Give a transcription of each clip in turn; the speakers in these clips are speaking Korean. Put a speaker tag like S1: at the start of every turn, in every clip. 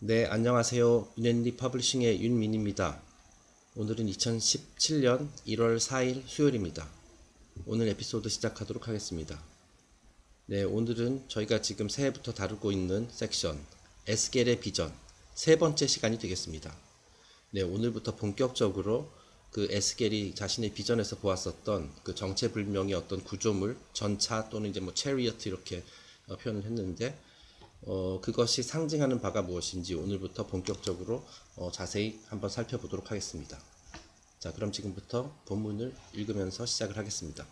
S1: 네, 안녕하세요. 윤앤리 퍼블리싱의 윤민입니다. 오늘은 2017년 1월 4일 수요일입니다. 오늘 에피소드 시작하도록 하겠습니다. 네, 오늘은 저희가 지금 새해부터 다루고 있는 섹션 에스겔의 비전 세 번째 시간이 되겠습니다. 네, 오늘부터 본격적으로 그 에스겔이 자신의 비전에서 보았었던 그 정체불명의 어떤 구조물, 전차 또는 이제 뭐 체리어트 이렇게 표현을 했는데 그것이 상징하는 바가 무엇인지 오늘부터 본격적으로 자세히 한번 살펴보도록 하겠습니다. 자, 그럼 지금부터 본문을 읽으면서 시작을 하겠습니다.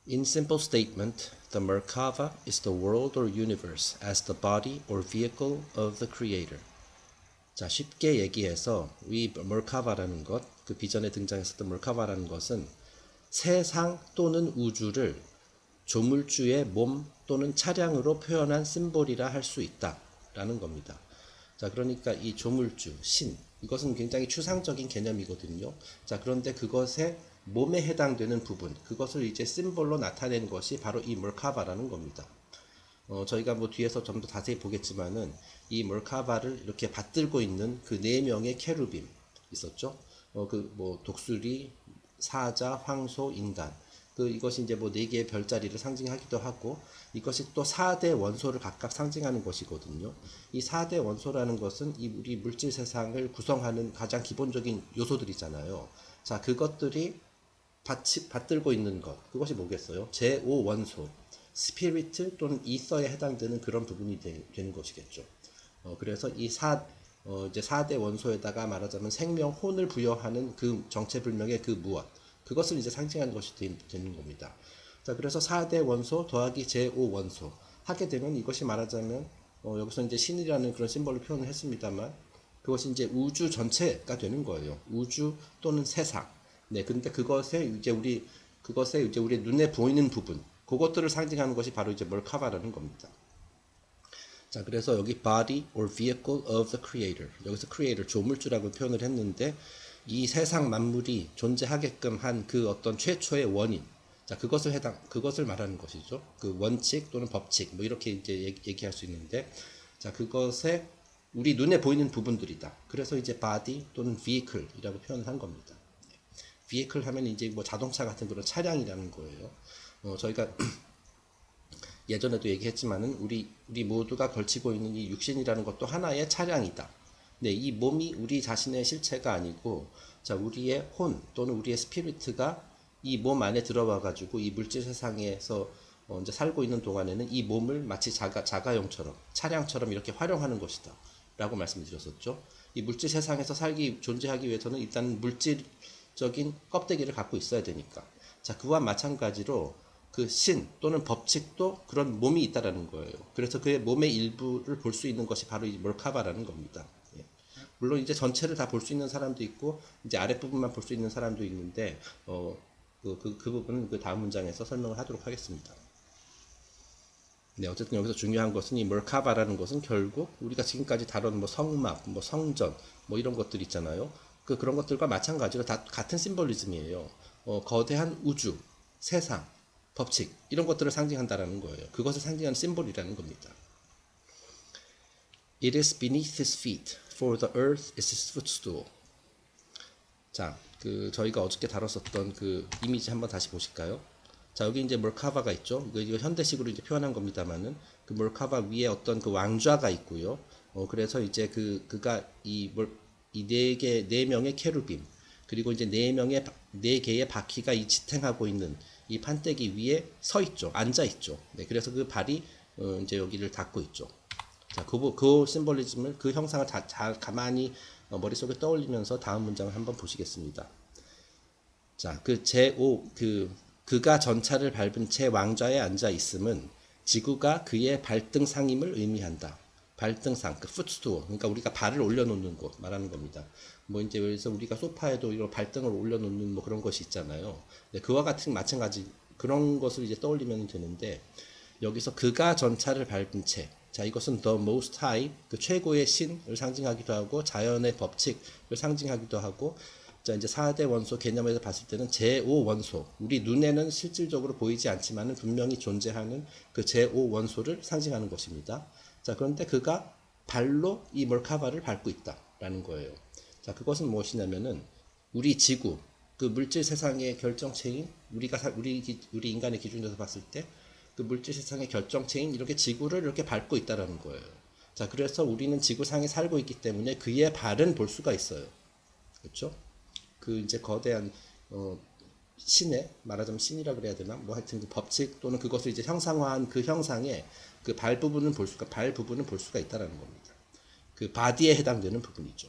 S1: In simple statement, the Merkava is the world or universe as the body or vehicle of the creator. 자, 쉽게 얘기해서 이 멀카바라는 것, 그 비전에 등장했었던 멀카바라는 것은 세상 또는 우주를 조물주의 몸 또는 차량으로 표현한 심볼이라 할 수 있다라는 겁니다. 자, 그러니까 이 조물주, 신, 이것은 굉장히 추상적인 개념이거든요. 자, 그런데 그것의 몸에 해당되는 부분, 그것을 이제 심볼로 나타낸 것이 바로 이 멀카바라는 겁니다. 저희가 뭐 뒤에서 좀 더 자세히 보겠지만은 이 멀카바를 이렇게 받들고 있는 그 네 명의 케루빔 있었죠. 그 뭐 독수리, 사자, 황소, 인간. 이것이 이제 뭐 네 개의 별자리를 상징하기도 하고 이것이 또 4대 원소를 각각 상징하는 것이거든요. 이 4대 원소라는 것은 이 우리 물질 세상을 구성하는 가장 기본적인 요소들이잖아요. 자, 그것들이 받들고 있는 것, 그것이 뭐겠어요? 제5원소, 스피리트 또는 이서에 해당되는 그런 부분이 되는 것이겠죠. 그래서 이제 4대 원소에다가 말하자면 생명, 혼을 부여하는 그 정체불명의 그 무엇, 그것을 이제 상징하는 것이 되는 겁니다. 자, 그래서 4대 원소 더하기 제5원소 하게 되면 이것이 말하자면 여기서 이제 신이라는 그런 심벌로 표현을 했습니다만 그것이 이제 우주 전체가 되는 거예요. 우주 또는 세상. 네, 그러니까 그것에 이제 우리 눈에 보이는 부분, 그것들을 상징하는 것이 바로 이제 멀카바라는 겁니다. 자, 그래서 여기 body or vehicle of the creator. 여기서 creator, 조물주라고 표현을 했는데 이 세상 만물이 존재하게끔 한 그 어떤 최초의 원인. 자, 그것을 말하는 것이죠. 그 원칙 또는 법칙, 뭐 이렇게 이제 얘기할 수 있는데, 자, 그것에 우리 눈에 보이는 부분들이다. 그래서 이제 body 또는 vehicle이라고 표현을 한 겁니다. vehicle 하면 이제 뭐 자동차 같은 그런 차량이라는 거예요. 저희가 예전에도 얘기했지만은 우리 모두가 걸치고 있는 이 육신이라는 것도 하나의 차량이다. 네, 이 몸이 우리 자신의 실체가 아니고, 자, 우리의 혼 또는 우리의 스피리트가 이 몸 안에 들어와 가지고 이 물질 세상에서 이제 살고 있는 동안에는 이 몸을 마치 자가용처럼 차량처럼 이렇게 활용하는 것이다. 라고 말씀드렸었죠. 이 물질 세상에서 존재하기 위해서는 일단 물질적인 껍데기를 갖고 있어야 되니까. 자, 그와 마찬가지로 그 신 또는 법칙도 그런 몸이 있다라는 거예요. 그래서 그의 몸의 일부를 볼 수 있는 것이 바로 이 몰카바라는 겁니다. 예. 물론 이제 전체를 다 볼 수 있는 사람도 있고 이제 아랫부분만 볼 수 있는 사람도 있는데 그 부분은 그 다음 문장에서 설명을 하도록 하겠습니다. 네, 어쨌든 여기서 중요한 것은 이 멀카바라는 것은 결국 우리가 지금까지 다룬 뭐 성막, 뭐 성전, 뭐 이런 것들 있잖아요. 그런 것들과 마찬가지로 다 같은 심볼리즘이에요. 거대한 우주, 세상, 법칙 이런 것들을 상징한다라는 거예요. 그것을 상징하는 심볼이라는 겁니다. It is beneath his feet, for the earth is his footstool. 자, 저희가 어저께 다뤘었던 그 이미지 한번 다시 보실까요? 자, 여기 이제 몰카바가 있죠. 이거 현대식으로 이제 표현한 겁니다만은 그 몰카바 위에 어떤 그 왕좌가 있고요. 그래서 이제 그가 네 명의 케루빔 그리고 이제 네 개의 바퀴가 이 지탱하고 있는 이 판때기 위에 서 있죠. 앉아 있죠. 네, 그래서 그 발이 이제 여기를 닫고 있죠. 자, 그 심볼리즘을 그 형상을 잘 가만히 머릿속에 떠올리면서 다음 문장을 한번 보시겠습니다. 자, 그가 전차를 밟은 채 왕좌에 앉아 있음은 지구가 그의 발등상임을 의미한다. 발등상, 그 풋스토어, 그러니까 우리가 발을 올려놓는 곳 말하는 겁니다. 뭐 이제 그래서 우리가 소파에도 이런 발등을 올려놓는 뭐 그런 것이 있잖아요. 네, 그와 같은 마찬가지 그런 것을 이제 떠올리면 되는데 여기서 그가 전차를 밟은 채, 자, 이것은 the most high, 그 최고의 신을 상징하기도 하고 자연의 법칙을 상징하기도 하고, 자, 이제 4대 원소 개념에서 봤을 때는 제5원소, 우리 눈에는 실질적으로 보이지 않지만은 분명히 존재하는 그 제5원소를 상징하는 것입니다. 자, 그런데 그가 발로 이 멀카바를 밟고 있다라는 거예요. 자, 그것은 무엇이냐면은 우리 지구, 그 물질 세상의 결정체인 우리 인간의 기준에서 봤을 때 그 물질 세상의 결정체인 이렇게 지구를 이렇게 밟고 있다라는 거예요. 자, 그래서 우리는 지구상에 살고 있기 때문에 그의 발은 볼 수가 있어요. 그렇죠? 그 이제 거대한 신의, 말하자면 신이라 그래야 되나? 뭐 하여튼 그 법칙 또는 그것을 이제 형상화한 그 형상의 그 발 부분은 발 부분은 볼 수가 있다라는 겁니다. 그 바디에 해당되는 부분이죠.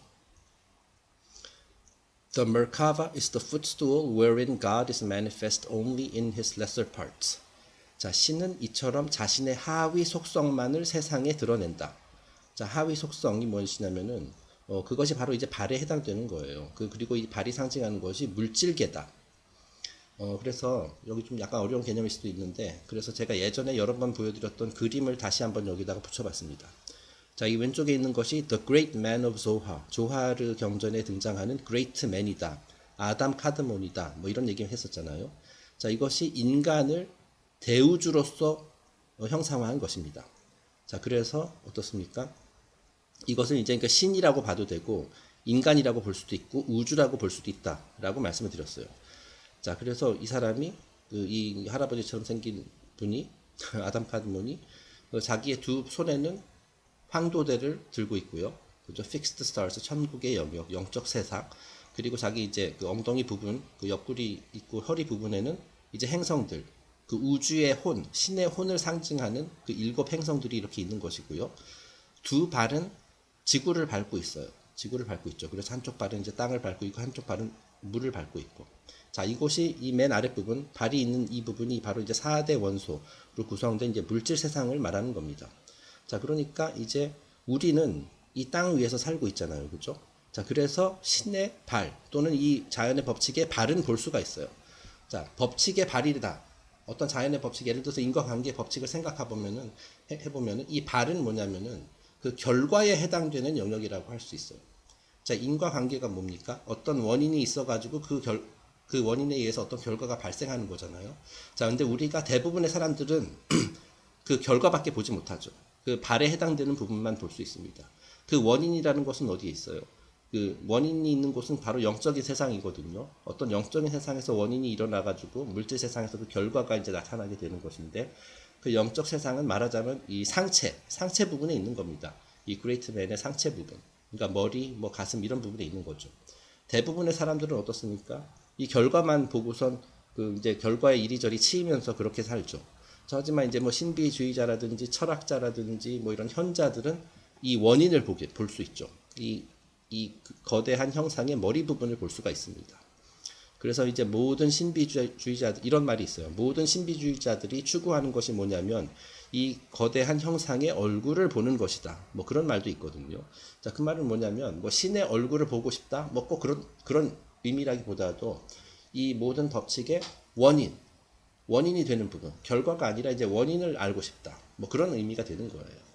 S1: The Merkava is the footstool wherein God is manifest only in his lesser parts. 자, 신은 이처럼 자신의 하위 속성만을 세상에 드러낸다. 자, 하위 속성이 무엇이냐면은 그것이 바로 이제 발에 해당되는 거예요. 그리고 이 발이 상징하는 것이 물질계다. 그래서 여기 좀 약간 어려운 개념일 수도 있는데, 그래서 제가 예전에 여러 번 보여드렸던 그림을 다시 한번 여기다가 붙여봤습니다. 자, 이 왼쪽에 있는 것이 The Great Man of Zohar, 조하르 경전에 등장하는 Great Man이다, 아담 카드몬이다, 뭐 이런 얘기를 했었잖아요. 자, 이것이 인간을 대우주로서 형상화한 것입니다. 자, 그래서 어떻습니까? 이것을 이제 그러니까 신이라고 봐도 되고 인간이라고 볼 수도 있고 우주라고 볼 수도 있다라고 말씀을 드렸어요. 자, 그래서 이 사람이 이 할아버지처럼 생긴 분이 아담 카드몬이 자기의 두 손에는 황도대를 들고 있고요. 그죠? Fixed Stars, 천국의 영역, 영적 세상. 그리고 자기 이제 그 엉덩이 부분, 그 옆구리 있고 허리 부분에는 이제 행성들, 그 우주의 혼, 신의 혼을 상징하는 그 7 행성들이 이렇게 있는 것이고요. 두 발은 지구를 밟고 있어요. 지구를 밟고 있죠. 그래서 한쪽 발은 이제 땅을 밟고 있고 한쪽 발은 물을 밟고 있고. 자, 이곳이 이 맨 아랫부분, 발이 있는 이 부분이 바로 이제 4대 원소로 구성된 이제 물질 세상을 말하는 겁니다. 자, 그러니까 이제 우리는 이 땅 위에서 살고 있잖아요. 그죠? 자, 그래서 신의 발 또는 이 자연의 법칙의 발은 볼 수가 있어요. 자, 법칙의 발이다. 어떤 자연의 법칙, 예를 들어서 인과관계 법칙을 생각해보면은, 이 발은 뭐냐면은 그 결과에 해당되는 영역이라고 할 수 있어요. 자, 인과관계가 뭡니까? 어떤 원인이 있어가지고 그 원인에 의해서 어떤 결과가 발생하는 거잖아요. 자, 근데 우리가 대부분의 사람들은 그 결과밖에 보지 못하죠. 그 발에 해당되는 부분만 볼 수 있습니다. 그 원인이라는 것은 어디에 있어요? 그 원인이 있는 곳은 바로 영적인 세상이거든요. 어떤 영적인 세상에서 원인이 일어나가지고 물질 세상에서 그 결과가 이제 나타나게 되는 것인데, 그 영적 세상은 말하자면 이 상체 부분에 있는 겁니다. 이 그레이트맨의 상체 부분. 그러니까 머리, 뭐 가슴 이런 부분에 있는 거죠. 대부분의 사람들은 어떻습니까? 이 결과만 보고선 그 이제 결과에 이리저리 치이면서 그렇게 살죠. 하지만 이제 뭐 신비주의자라든지 철학자라든지 뭐 이런 현자들은 이 원인을 볼 수 있죠. 이 거대한 형상의 머리 부분을 볼 수가 있습니다. 그래서 이제 모든 신비주의자들, 이런 말이 있어요. 모든 신비주의자들이 추구하는 것이 뭐냐면 이 거대한 형상의 얼굴을 보는 것이다. 뭐 그런 말도 있거든요. 자, 그 말은 뭐냐면 뭐 신의 얼굴을 보고 싶다. 뭐 꼭 그런 의미라기보다도 이 모든 법칙의 원인이 되는 부분, 결과가 아니라 이제 원인을 알고 싶다. 뭐 그런 의미가 되는 거예요.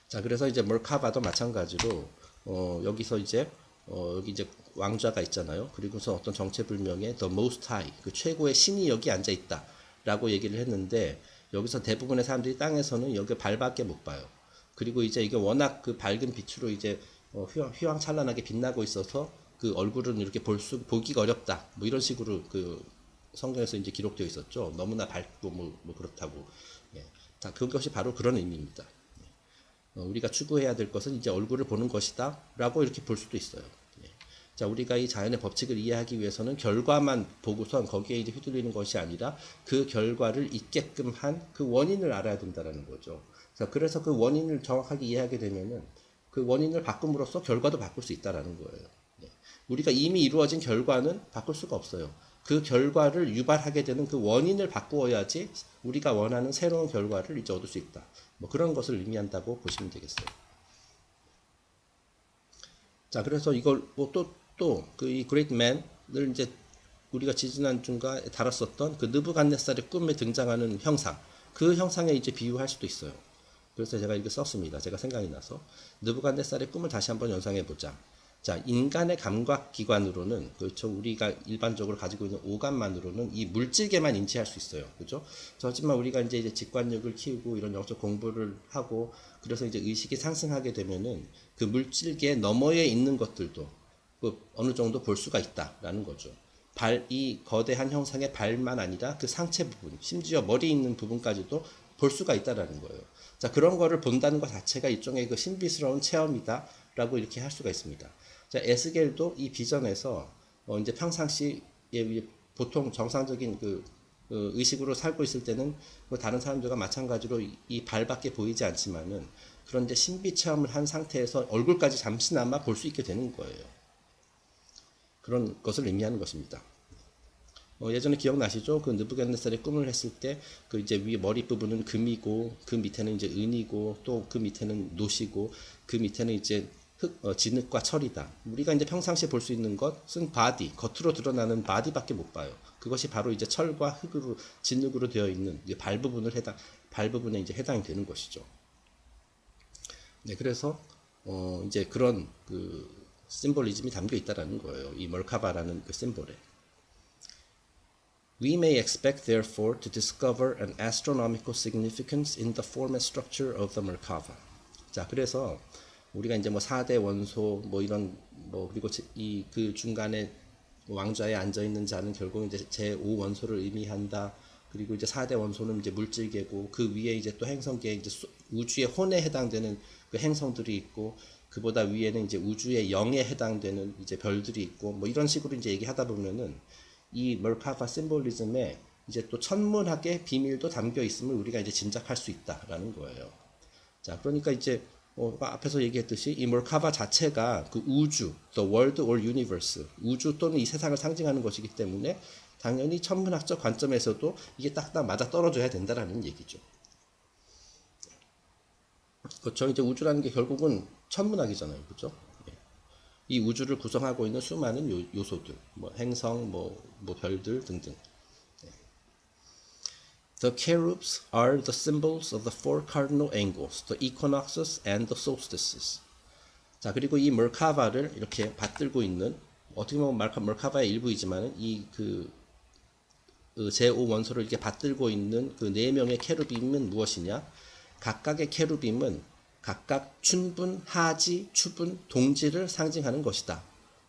S1: 자, 그래서 이제 멀카바도 마찬가지로 여기서 이제 여기 이제 왕좌가 있잖아요. 그리고서 어떤 정체불명의 The Most High, 그 최고의 신이 여기 앉아 있다라고 얘기를 했는데, 여기서 대부분의 사람들이 땅에서는 여기 발밖에 못 봐요. 그리고 이제 이게 워낙 그 밝은 빛으로 이제 휘황찬란하게 빛나고 있어서 그 얼굴은 이렇게 보기가 어렵다. 뭐 이런 식으로 그 성경에서 이제 기록되어 있었죠. 너무나 밝고 뭐 그렇다고. 예. 자, 그것이 바로 그런 의미입니다. 우리가 추구해야 될 것은 이제 얼굴을 보는 것이다 라고 이렇게 볼 수도 있어요. 예. 자, 우리가 이 자연의 법칙을 이해하기 위해서는 결과만 보고선 거기에 이제 휘둘리는 것이 아니라 그 결과를 있게끔 한 그 원인을 알아야 된다는 거죠. 자, 그래서 그 원인을 정확하게 이해하게 되면은 그 원인을 바꿈으로써 결과도 바꿀 수 있다는 거예요. 예. 우리가 이미 이루어진 결과는 바꿀 수가 없어요. 그 결과를 유발하게 되는 그 원인을 바꾸어야지 우리가 원하는 새로운 결과를 이제 얻을 수 있다. 뭐 그런 것을 의미한다고 보시면 되겠어요. 자, 그래서 이걸 뭐 또 그 이 그레이트 맨을 이제 우리가 지지난주가 다뤘었던 그 느부갓네살의 꿈에 등장하는 형상, 그 형상에 이제 비유할 수도 있어요. 그래서 제가 이렇게 썼습니다. 제가 생각이 나서 느부갓네살의 꿈을 다시 한번 연상해 보자. 자, 인간의 감각 기관으로는, 그렇죠. 우리가 일반적으로 가지고 있는 오감만으로는 이 물질계만 인지할 수 있어요. 그죠? 하지만 우리가 이제 직관력을 키우고 이런 영적 공부를 하고, 그래서 이제 의식이 상승하게 되면은 그 물질계 너머에 있는 것들도 그 어느 정도 볼 수가 있다라는 거죠. 이 거대한 형상의 발만 아니라 그 상체 부분, 심지어 머리 있는 부분까지도 볼 수가 있다라는 거예요. 자, 그런 거를 본다는 것 자체가 일종의 그 신비스러운 체험이다라고 이렇게 할 수가 있습니다. 자, 에스겔도 이 비전에서 이제 평상시에 보통 정상적인 의식으로 살고 있을 때는 뭐 다른 사람들과 마찬가지로 이 발밖에 보이지 않지만은, 그런데 신비 체험을 한 상태에서 얼굴까지 잠시나마 볼 수 있게 되는 거예요. 그런 것을 의미하는 것입니다. 예전에 기억나시죠? 그 느부갓네살의 꿈을 했을 때 그 이제 위 머리 부분은 금이고 그 밑에는 이제 은이고 또 그 밑에는 노시고 그 밑에는 이제 진흙과 철이다. 우리가 이제 평상시에 볼 수 있는 것은 바디, 겉으로 드러나는 바디밖에 못 봐요. 그것이 바로 이제 철과 흙으로 진흙으로 되어 있는 발 부분에 이제 해당이 되는 것이죠. 네, 그래서 이제 그런 그 심볼리즘이 담겨 있다라는 거예요. 이 멀카바라는 그 심볼에. We may expect, therefore, to discover an astronomical significance in the form and structure of the Merkava. 자, 그래서 우리가 이제 뭐 4대 원소 뭐 이런 뭐 그리고 이 그 중간에 왕좌에 앉아 있는 자는 결국 이제 제5 원소를 의미한다. 그리고 이제 4대 원소는 이제 물질계고 그 위에 이제 또 행성계 이제 우주의 혼에 해당되는 그 행성들이 있고 그보다 위에는 이제 우주의 영에 해당되는 이제 별들이 있고 뭐 이런 식으로 이제 얘기하다 보면은 이 멀카바 심볼리즘에 이제 또 천문학의 비밀도 담겨 있음을 우리가 이제 짐작할 수 있다라는 거예요. 자, 그러니까 이제 앞에서 얘기했듯이 이 몰카바 자체가 그 우주, the world or universe, 우주 또는 이 세상을 상징하는 것이기 때문에 당연히 천문학적 관점에서도 이게 딱딱 맞아 떨어져야 된다라는 얘기죠. 그렇죠. 이제 우주라는 게 결국은 천문학이잖아요. 그렇죠? 이 우주를 구성하고 있는 수많은 요소들, 뭐 행성, 뭐 별들 등등. The cherubs are the symbols of the four cardinal angles, the equinoxes and the solstices. 자, 그리고 이 멀카바를 이렇게 받들고 있는, 어떻게 보면 멀카바의 일부이지만 이 제5 원소를 이렇게 받들고 있는 그 4명의 케루빔은 무엇이냐? 각각의 케루빔은 각각 춘분, 하지, 추분, 동지를 상징하는 것이다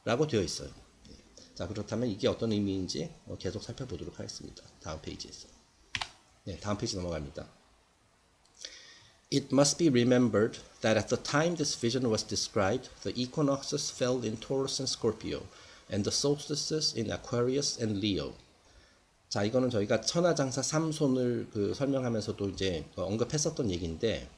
S1: 라고 되어 있어요. 자, 그렇다면 이게 어떤 의미인지 계속 살펴보도록 하겠습니다. 다음 페이지에서. 네, 다음 페이지 넘어갑니다. It must be remembered that at the time this vision was described, the equinoxes fell in Taurus and Scorpio, and the solstices in Aquarius and Leo. 자, 이거는 저희가 천하장사 삼손을 설명하면서도 이제 언급했었던 얘기인데,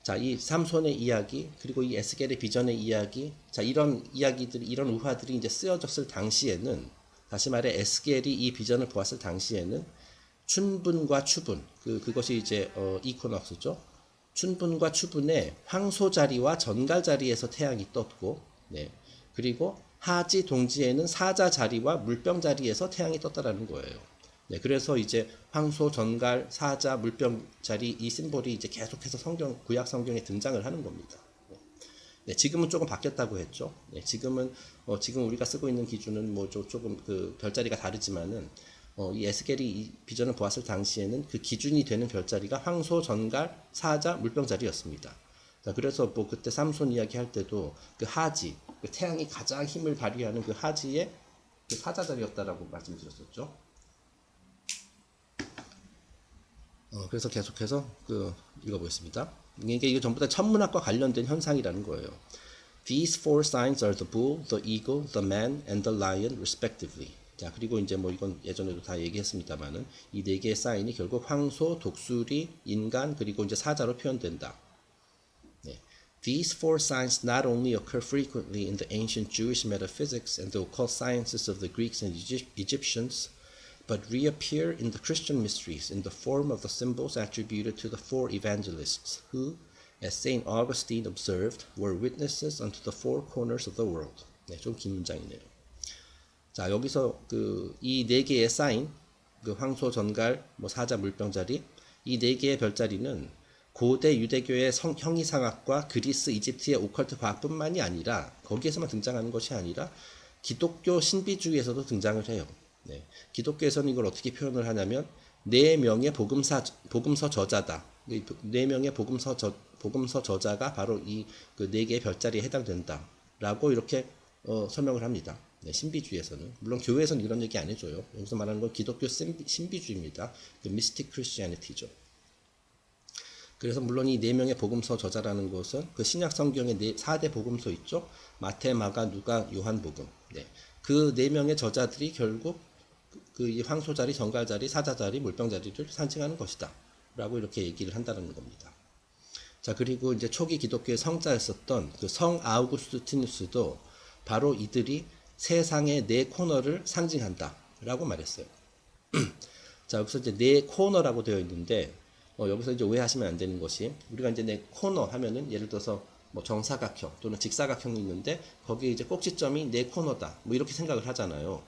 S1: 자, 이 삼손의 이야기, 그리고 이 에스겔의 비전의 이야기, 자, 이런 이야기들이, 이런 우화들이 이제 쓰여졌을 당시에는, 다시 말해 에스겔이 이 비전을 보았을 당시에는 춘분과 추분, 그것이 이제 이코넉스죠. 춘분과 추분의 황소 자리와 전갈 자리에서 태양이 떴고, 네. 그리고 하지 동지에는 사자 자리와 물병 자리에서 태양이 떴다라는 거예요. 네, 그래서 이제 황소, 전갈, 사자, 물병 자리 이 심볼이 이제 계속해서 구약 성경에 등장을 하는 겁니다. 네, 지금은 조금 바뀌었다고 했죠. 네, 지금 우리가 쓰고 있는 기준은 뭐 조금 그 별자리가 다르지만은 이 에스겔이 이 비전을 보았을 당시에는 그 기준이 되는 별자리가 황소, 전갈, 사자, 물병 자리였습니다. 자, 그래서 뭐 그때 삼손 이야기 할 때도 그 하지, 그 태양이 가장 힘을 발휘하는 그 하지의 그 사자 자리였다라고 말씀드렸었죠. 그래서 계속해서 읽어보겠습니다. 이게 전부 다 천문학과 관련된 현상이라는 거예요. These four signs are the bull, the eagle, the man, and the lion, respectively. 자, 그리고 이제 뭐 이건 예전에도 다 얘기했습니다만은 이 네 개의 사인이 결국 황소, 독수리, 인간, 그리고 이제 사자로 표현된다. 네. These four signs not only occur frequently in the ancient Jewish metaphysics and the occult sciences of the Greeks and Egyptians, but reappear in the Christian mysteries in the form of the symbols attributed to the four evangelists who, as St. Augustine observed, were witnesses unto the four corners of the world. 네, 좀 긴 문장이네요. 자, 여기서 이 네 개의 사인, 황소, 전갈, 뭐 사자, 물병 자리, 이 네 개의 별자리는 고대 유대교의 형이상학과 그리스, 이집트의 오컬트 과학뿐만이 아니라 거기에서만 등장하는 것이 아니라 기독교 신비주의에서도 등장을 해요. 네. 기독교에서는 이걸 어떻게 표현을 하냐면 4명의 복음서 저자다. 4명의 복음서 저자가 바로 이 그 4개의 별자리에 해당된다라고 이렇게 설명을 합니다. 네, 신비주의에서는. 물론 교회에서는 이런 얘기 안 해줘요. 여기서 말하는 건 기독교 신비주의입니다. 그 미스틱 크리스티애니티죠. 그래서 물론 이 4명의 복음서 저자라는 것은 그 신약 성경의 4대 복음서 있죠. 마태, 마가, 누가, 요한복음. 네. 그 4명의 저자들이 결국 그 황소자리, 정갈자리, 사자자리, 물병자리를 상징하는 것이다. 라고 이렇게 얘기를 한다는 겁니다. 자, 그리고 이제 초기 기독교의 성자였었던 그 성 아우구스티누스도 바로 이들이 세상의 4코너를 상징한다. 라고 말했어요. 자, 여기서 이제 4코너라고 되어 있는데, 여기서 이제 오해하시면 안 되는 것이, 우리가 이제 4코너 하면은 예를 들어서 뭐 정사각형 또는 직사각형이 있는데, 거기에 이제 꼭지점이 4코너다. 뭐 이렇게 생각을 하잖아요.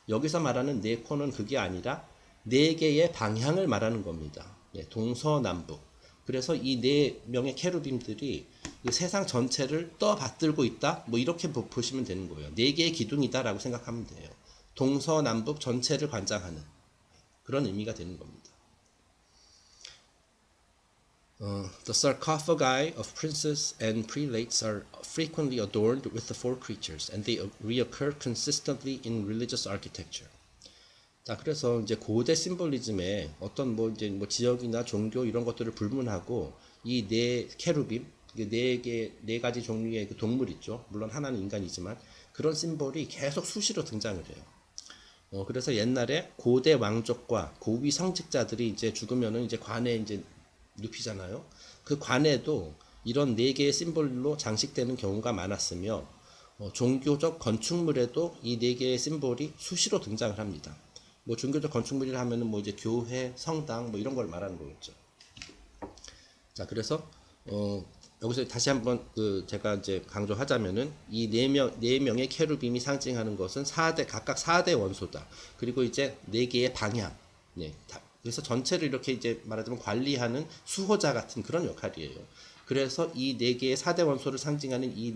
S1: 여기서 말하는 4코너는 그게 아니라 4개의 방향을 말하는 겁니다. 동서남북. 그래서 이 4명의 케루빔들이 그 세상 전체를 떠받들고 있다. 뭐 이렇게 보시면 되는 거예요. 4개의 기둥이다라고 생각하면 돼요. 동서남북 전체를 관장하는 그런 의미가 되는 겁니다. The sarcophagi of princes and prelates are frequently adorned with the four creatures, and they reoccur consistently in religious architecture. 자, 그래서 이제 고대 심볼리즘에 어떤 이제 지역이나 종교 이런 것들을 불문하고 이 4케루빔, 4가지 종류의 그 동물 있죠. 물론 하나는 인간이지만 그런 심볼이 계속 수시로 등장을 해요. 그래서 옛날에 고대 왕족과 고위 성직자들이 이제 죽으면은 이제 관에 이제 눕히잖아요. 그 관에도 이런 4개의 심볼로 장식되는 경우가 많았으며 종교적 건축물에도 이 4개의 심볼이 수시로 등장을 합니다. 뭐 종교적 건축물이라 하면은 뭐 이제 교회, 성당 뭐 이런 걸 말하는 거겠죠. 자, 그래서 여기서 다시 한번 제가 이제 강조하자면은 이 4명의 케루빔이 상징하는 것은 각각 4대 원소다. 그리고 이제 4개의 방향. 네. 그래서 전체를 이렇게 이제 말하자면 관리하는 수호자 같은 그런 역할이에요. 그래서 이 4개의 4대 원소를 상징하는 이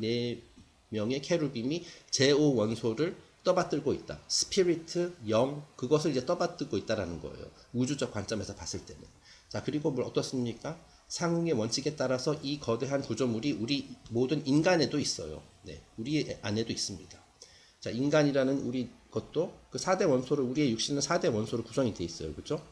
S1: 4명의 케루빔이 제5 원소를 떠받들고 있다. 스피리트, 영, 그것을 이제 떠받들고 있다라는 거예요. 우주적 관점에서 봤을 때는. 자, 그리고 뭘 어떻습니까? 상응의 원칙에 따라서 이 거대한 구조물이 우리 모든 인간에도 있어요. 네, 우리 안에도 있습니다. 자, 인간이라는 우리 것도 그 4대 원소를, 우리의 육신은 4대 원소로 구성이 되어 있어요. 그렇죠?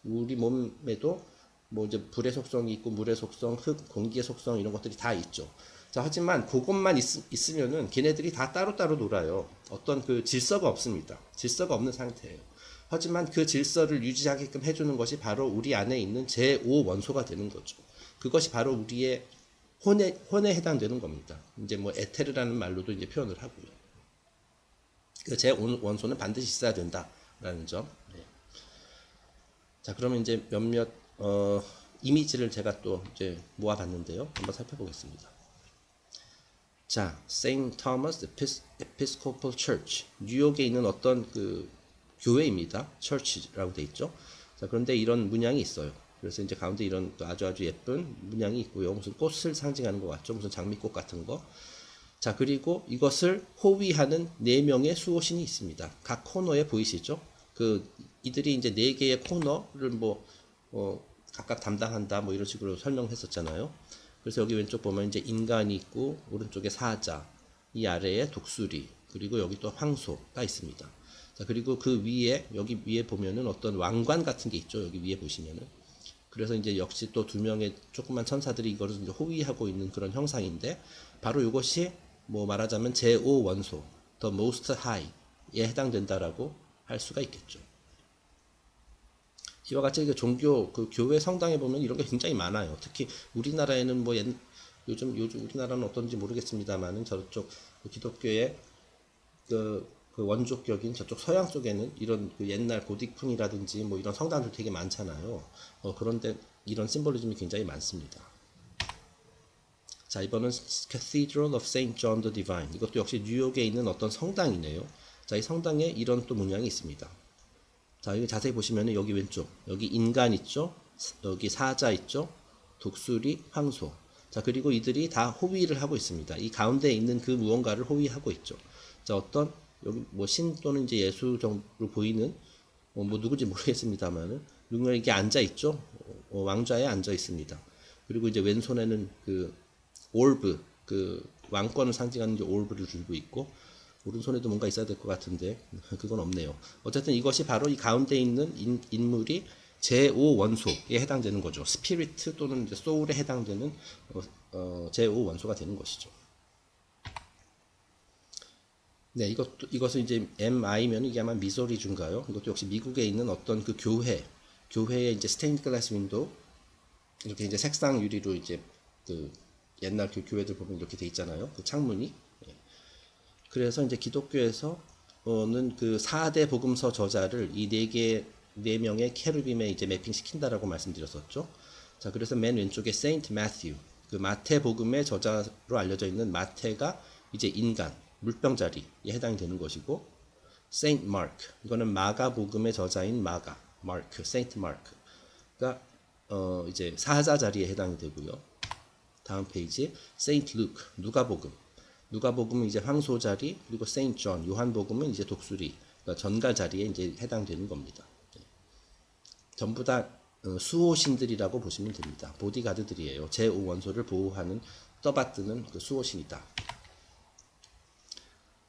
S1: 우리 몸에도 뭐 이제 불의 속성이 있고 물의 속성, 흙, 공기의 속성 이런 것들이 다 있죠. 자, 하지만 그것만 있으면은 걔네들이 다 따로따로 놀아요. 어떤 그 질서가 없습니다. 질서가 없는 상태예요. 하지만 그 질서를 유지하게끔 해주는 것이 바로 우리 안에 있는 제5 원소가 되는 거죠. 그것이 바로 우리의 혼에 해당되는 겁니다. 이제 뭐 에테르라는 말로도 이제 표현을 하고요. 그 제5 원소는 반드시 있어야 된다라는 점. 네. 자, 그러면 이제 몇몇 이미지를 제가 또 이제 모아봤는데요. 한번 살펴보겠습니다. 자, St. Thomas Episcopal Church, 뉴욕에 있는 어떤 그 교회입니다. church라고 돼 있죠. 자, 그런데 이런 문양이 있어요. 그래서 이제 가운데 이런 아주 예쁜 문양이 있고요. 무슨 꽃을 상징하는 것 같죠. 무슨 장미꽃 같은 거. 자, 그리고 이것을 호위하는 4명의 수호신이 있습니다. 각 코너에 보이시죠? 이들이 이제 4개의 코너를 각각 담당한다 뭐 이런 식으로 설명했었잖아요. 그래서 여기 왼쪽 보면 이제 인간이 있고 오른쪽에 사자, 이 아래에 독수리, 그리고 여기 또 황소가 있습니다. 자, 그리고 그 위에 여기 위에 보면은 어떤 왕관 같은 게 있죠. 여기 위에 보시면은. 그래서 이제 역시 또 2명의 조그만 천사들이 이거를 이제 호위하고 있는 그런 형상인데 바로 이것이 뭐 말하자면 제5 원소, The Most High에 해당된다라고 할 수가 있겠죠. 이와 같이 종교 그 교회 성당에 보면 이런 게 굉장히 많아요. 특히 우리나라에는 뭐 요즘 우리나라는 어떤지 모르겠습니다만은 저쪽 기독교의 그 원조격인 저쪽 서양 쪽에는 이런 그 옛날 고딕풍이라든지 뭐 이런 성당들 되게 많잖아요. 그런데 이런 심볼리즘이 굉장히 많습니다. 자, 이번은 Cathedral of Saint John the Divine. 이것도 역시 뉴욕에 있는 어떤 성당이네요. 자, 이 성당에 이런 또 문양이 있습니다. 자, 여기 자세히 보시면은 여기 왼쪽, 여기 인간 있죠? 여기 사자 있죠? 독수리, 황소. 자, 그리고 이들이 다 호위를 하고 있습니다. 이 가운데 있는 그 무언가를 호위하고 있죠. 자, 어떤 여기 뭐 신 또는 이제 예수 정도로 보이는 뭐 누구지 모르겠습니다만은 누군가 이게 앉아 있죠. 왕좌에 앉아 있습니다. 그리고 이제 왼손에는 그 올브, 그 왕권을 상징하는 이제 올브를 들고 있고, 오른손에도 뭔가 있어야 될 것 같은데 그건 없네요. 어쨌든 이것이 바로 이 가운데 있는 인물이 제5원소에 해당되는 거죠. 스피리트 또는 이제 소울에 해당되는 제5원소가 되는 것이죠. 네, 이것은 이제 MI면 이게 아마 미소리주인가요? 이것도 역시 미국에 있는 어떤 그 교회의 이제 스테인드 글라스 윈도우, 이렇게 이제 색상 유리로 이제 그 옛날 그 교회들 보면 이렇게 돼 있잖아요. 그 창문이. 그래서 이제 기독교에서는 그 4대 복음서 저자를 이 네 명의 케루빔에 이제 매핑 시킨다라고 말씀드렸었죠. 자, 그래서 맨 왼쪽에 세인트 마thew, 그 마태 복음의 저자로 알려져 있는 마태가 이제 인간, 물병자리에 해당이 되는 것이고, 세인트 마크, 이거는 마가 복음의 저자인 마크, 세인트 마크가 이제 사자 자리에 해당이 되고요. 다음 페이지, 세인트 루크, 누가복음은 이제 황소 자리, 그리고 세인트 존, 요한복음은 이제 독수리, 그러니까 전갈 자리에 이제 해당되는 겁니다. 전부 다 수호신들이라고 보시면 됩니다. 보디가드들이에요. 제5원소를 보호하는, 떠받드는 그 수호신이다.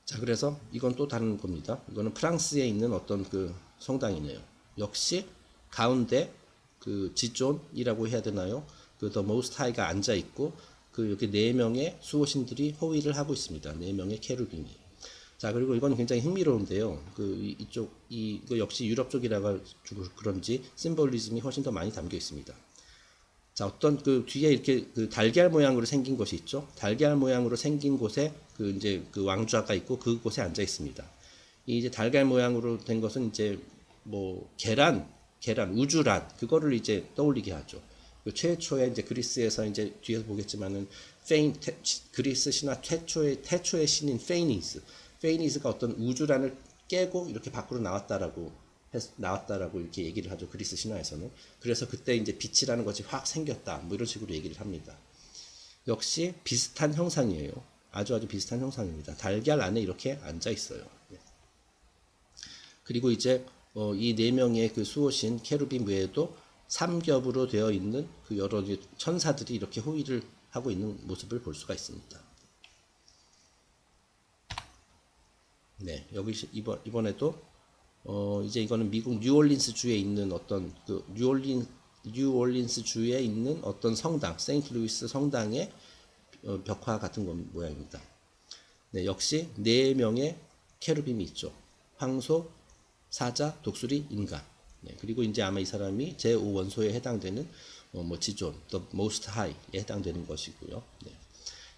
S1: 자, 그래서 이건 또 다른 겁니다. 이거는 프랑스에 있는 어떤 그 성당이네요. 역시 가운데 그 지존이라고 해야 되나요? 그 The Most High가 앉아 있고, 그 여기 네 명의 수호신들이 호위를 하고 있습니다. 네 명의 케루빔이. 자, 그리고 이건 굉장히 흥미로운데요. 이거 역시 유럽 쪽이라가 그런지 심볼리즘이 훨씬 더 많이 담겨 있습니다. 자, 어떤 그 뒤에 이렇게 그 달걀 모양으로 생긴 것이 있죠. 달걀 모양으로 생긴 곳에 그 이제 그 왕좌가 있고 그곳에 앉아 있습니다. 이 이제 달걀 모양으로 된 것은 이제 뭐 계란, 우주란, 그거를 이제 떠올리게 하죠. 그 최초의 이제 그리스에서 이제 뒤에서 보겠지만은 그리스 신화 태초의 신인 페이니스가 어떤 우주란을 깨고 이렇게 밖으로 나왔다라고 이렇게 얘기를 하죠. 그리스 신화에서는. 그래서 그때 이제 빛이라는 것이 확 생겼다. 뭐 이런 식으로 얘기를 합니다. 역시 비슷한 형상이에요. 아주 비슷한 형상입니다. 달걀 안에 이렇게 앉아 있어요. 그리고 이제 이 네 명의 그 수호신 케루빔 외에도 삼겹으로 되어 있는 그 여러 천사들이 이렇게 호위를 하고 있는 모습을 볼 수가 있습니다. 네, 여기 이번에도 이제 이거는 미국 뉴올린스 주에 있는 어떤 그 뉴올린스 주에 있는 어떤 성당, 세인트 루이스 성당의 벽화 같은 모양입니다. 네, 역시 네 명의 케루빔이 있죠. 황소, 사자, 독수리, 인간. 네, 그리고 이제 아마 이 사람이 제5원소에 해당되는 뭐 지존, The Most High에 해당되는 것이고요. 네.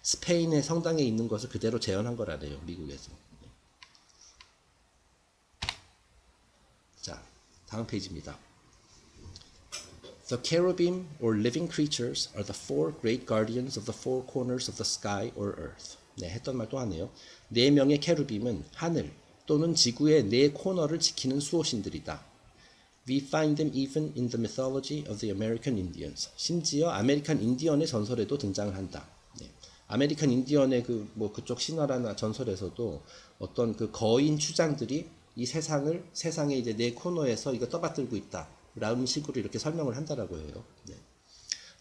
S1: 스페인의 성당에 있는 것을 그대로 재현한 거라네요, 미국에서. 네. 자, 다음 페이지입니다. The cherubim or living creatures are the four great guardians of the four corners of the sky or earth. 네, 했던 말 또 하네요. 네 명의 케루빔은 하늘 또는 지구의 네 코너를 지키는 수호신들이다. We find them even in the mythology of the American Indians. 심지어 아메리칸 인디언의 전설에도 등장을 한다. 네. 아메리칸 인디언의 그쪽 신화라나 전설에서도 어떤 그 거인 추장들이 이 세상의 이제 네 코너에서 이거 떠받들고 있다. 라는 식으로 이렇게 설명을 한다라고 해요. 네.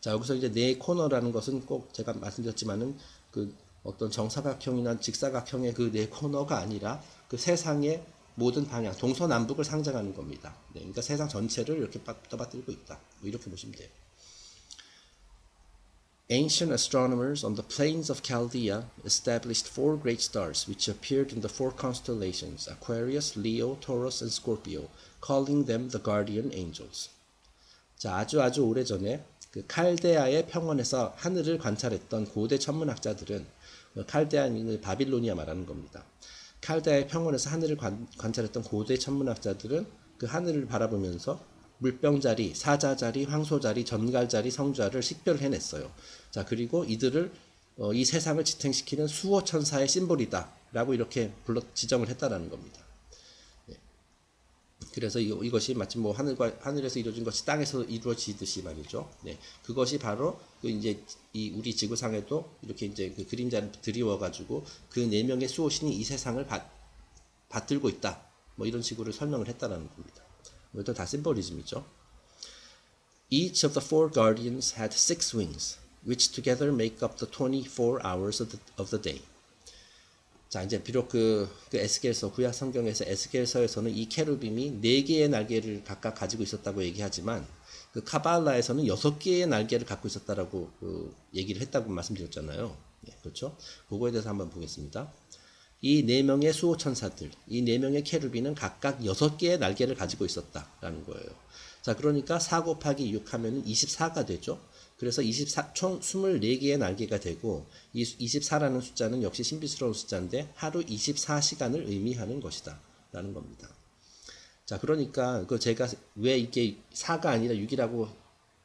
S1: 자, 여기서 이제 네 코너라는 것은 꼭 제가 말씀드렸지만은 그 어떤 정사각형이나 직사각형의 그 네 코너가 아니라 그 세상의 모든 방향, 동서남북을 상징하는 겁니다. 네, 그러니까 세상 전체를 이렇게 떠받들고 있다. 뭐 이렇게 보시면 돼요. Ancient astronomers on the plains of Chaldea established four great stars which appeared in the four constellations, Aquarius, Leo, Taurus, and Scorpio, calling them the guardian angels. 자, 아주 오래전에 그 칼데아의 평원에서 하늘을 관찰했던 고대 천문학자들은, 칼데아는 바빌로니아 말하는 겁니다. 칼데아의 평원에서 하늘을 관찰했던 고대 천문학자들은 그 하늘을 바라보면서 물병자리, 사자자리, 황소자리, 전갈자리, 성자를 식별해냈어요. 자, 그리고 이들을 이 세상을 지탱시키는 수호천사의 심볼이다 라고 이렇게 지정을 했다라는 겁니다. 네. 그래서 이것이 마치 뭐 하늘에서 이루어진 것이 땅에서 이루어지듯이 말이죠. 네, 그것이 바로 그 이제 이 우리 지구상에도 이렇게 이제 그 그림자를 드리워 가지고 그 네 명의 수호신이 이 세상을 받들고 있다. 뭐 이런 식으로 설명을 했다라는 겁니다. 이것도 다 심볼리즘이죠. Each of the four guardians had six wings, which together make up the 24 hours of the day. 자, 이제 비록 그 에스겔서, 구약 성경에서 에스겔서에서는 이 케루빔이 4개의 날개를 각각 가지고 있었다고 얘기하지만 그 카발라에서는 6개의 날개를 갖고 있었다라고 얘기를 했다고 말씀드렸잖아요. 네, 그렇죠? 그거에 대해서 한번 보겠습니다. 이 4명의 수호 천사들, 이 4명의 케루비는 각각 6개의 날개를 가지고 있었다라는 거예요. 자, 그러니까 4 곱하기 6 하면 24가 되죠. 그래서 24, 총 24개의 날개가 되고 이 24라는 숫자는 역시 신비스러운 숫자인데 하루 24시간을 의미하는 것이다 라는 겁니다. 자, 그러니까 제가 왜 이게 4가 아니라 6이라고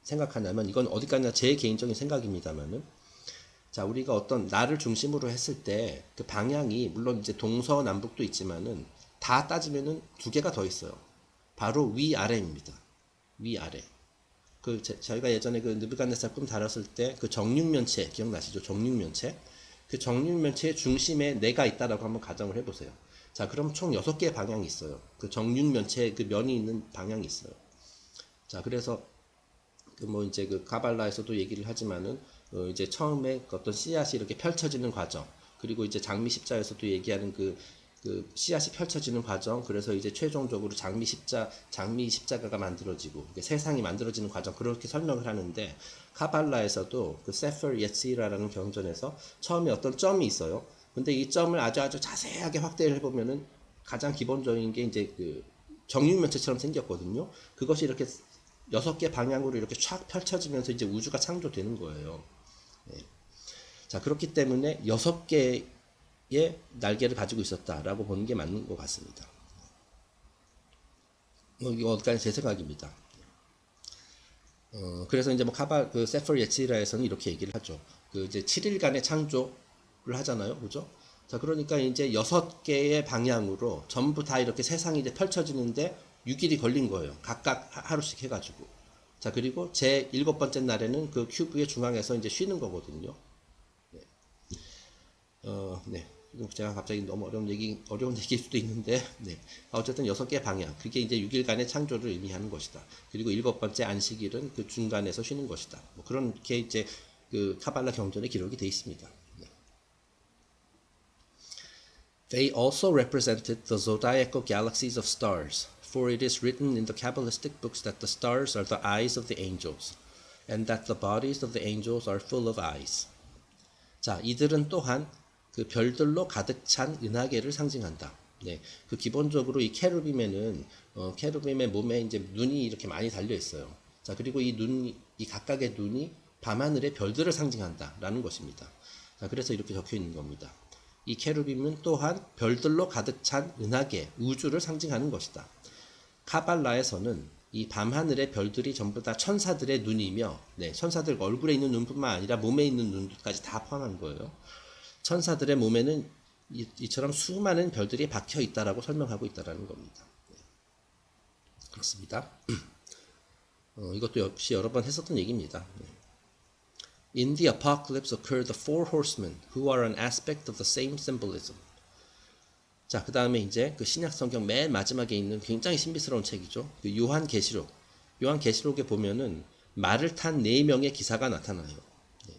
S1: 생각하냐면 이건 어디까지나 제 개인적인 생각입니다만은 자, 우리가 어떤 나를 중심으로 했을 때 그 방향이 물론 이제 동서남북도 있지만은 다 따지면은 2개가 더 있어요. 바로 위아래입니다. 위아래. 저희가 예전에 그 느부갓네살 꿈 다뤘을 때 그 정육면체 기억나시죠? 정육면체. 그 정육면체의 중심에 내가 있다라고 한번 가정을 해보세요. 자, 그럼 총 6개의 방향이 있어요. 그 정육면체 그 면이 있는 방향이 있어요. 자, 그래서 그 뭐 이제 그 가발라에서도 얘기를 하지만은 이제 처음에 어떤 씨앗이 이렇게 펼쳐지는 과정, 그리고 이제 장미 십자에서도 얘기하는 그 씨앗이 펼쳐지는 과정, 그래서 이제 최종적으로 장미 십자가가 만들어지고 세상이 만들어지는 과정, 그렇게 설명을 하는데 카발라에서도 그 세퍼 예츠라라는 경전에서 처음에 어떤 점이 있어요. 근데 이 점을 아주 자세하게 확대를 해보면은 가장 기본적인 게 이제 그 정육면체처럼 생겼거든요. 그것이 이렇게 6개 방향으로 이렇게 촥 펼쳐지면서 이제 우주가 창조되는 거예요. 네. 자, 그렇기 때문에 6개의 날개를 가지고 있었다라고 보는 게 맞는 것 같습니다. 이거 어디까지 제 생각입니다. 그래서 이제 뭐 그 세퍼 예치라에서는 이렇게 얘기를 하죠. 그 이제 7일간의 창조를 하잖아요. 그죠? 자, 그러니까 이제 6개의 방향으로 전부 다 이렇게 세상이 이제 펼쳐지는데 6일이 걸린 거예요. 각각 하루씩 해가지고. 자, 그리고 제 7번째 날에는 그 큐브의 중앙에서 이제 쉬는 거거든요. 네. 네. 제가 갑자기 너무 어려운 얘기일 수도 있는데, 네. 어쨌든 6개의 방향. 그게 이제 6일간의 창조를 의미하는 것이다. 그리고 7번째 안식일은 그 중간에서 쉬는 것이다. 뭐 그렇게 이제 그 카발라 경전에 기록이 되어 있습니다. 네. They also represented the zodiacal galaxies of stars, for it is written in the Kabbalistic books that the stars are the eyes of the angels, and that the bodies of the angels are full of eyes. 자, 이들은 또한 그 별들로 가득 찬 은하계를 상징한다. 네, 그 기본적으로 이 케루빔에는 케루빔의 몸에 이제 눈이 이렇게 많이 달려 있어요. 자, 그리고 이 각각의 눈이 밤하늘의 별들을 상징한다라는 것입니다. 자, 그래서 이렇게 적혀 있는 겁니다. 이 케루빔은 또한 별들로 가득 찬 은하계, 우주를 상징하는 것이다. 카발라에서는 이 밤하늘의 별들이 전부 다 천사들의 눈이며, 네, 천사들 얼굴에 있는 눈뿐만 아니라 몸에 있는 눈까지 다 포함한 거예요. 천사들의 몸에는 이처럼 수많은 별들이 박혀 있다라고 설명하고 있다라는 겁니다. 네. 그렇습니다. 이것도 역시 여러 번 했었던 얘기입니다. 네. In the apocalypse occur the four horsemen who are an aspect of the same symbolism. 자, 그 다음에 이제 그 신약 성경 맨 마지막에 있는 굉장히 신비스러운 책이죠. 그 요한계시록. 요한계시록에 보면은 말을 탄 4명의 기사가 나타나요. 네.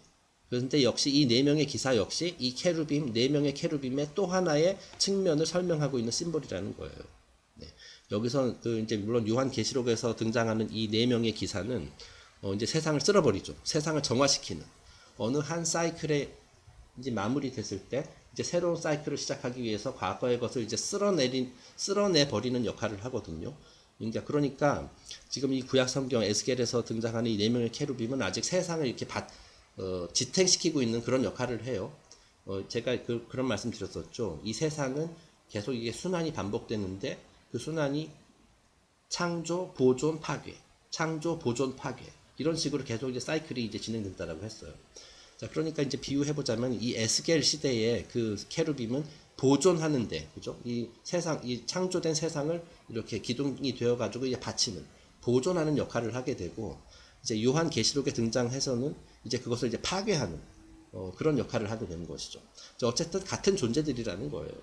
S1: 그런데 역시 이 4명의 기사 역시 이 케루빔, 4명의 케루빔의 또 하나의 측면을 설명하고 있는 심볼이라는 거예요. 네. 여기서 그 이제 물론 요한계시록에서 등장하는 이 4명의 기사는 이제 세상을 쓸어버리죠. 세상을 정화시키는 어느 한 사이클에 이제 마무리됐을 때 이제 새로운 사이클을 시작하기 위해서 과거의 것을 이제 쓸어내 버리는 역할을 하거든요. 그러니까 지금 이 구약 성경 에스겔에서 등장하는 이 4명의 케루빔은 아직 세상을 이렇게 지탱시키고 있는 그런 역할을 해요. 제가 그런 말씀 드렸었죠. 이 세상은 계속 이게 순환이 반복되는데 그 순환이 창조, 보존, 파괴, 창조, 보존, 파괴 이런 식으로 계속 이제 사이클이 이제 진행된다라고 했어요. 자, 그러니까 이제 비유해보자면 이 에스겔 시대의 그 케루빔은 보존하는데, 그죠? 이 세상, 이 창조된 세상을 이렇게 기둥이 되어가지고 이제 받치는, 보존하는 역할을 하게 되고, 이제 요한계시록에 등장해서는 이제 그것을 이제 파괴하는, 그런 역할을 하게 되는 것이죠. 어쨌든 같은 존재들이라는 거예요.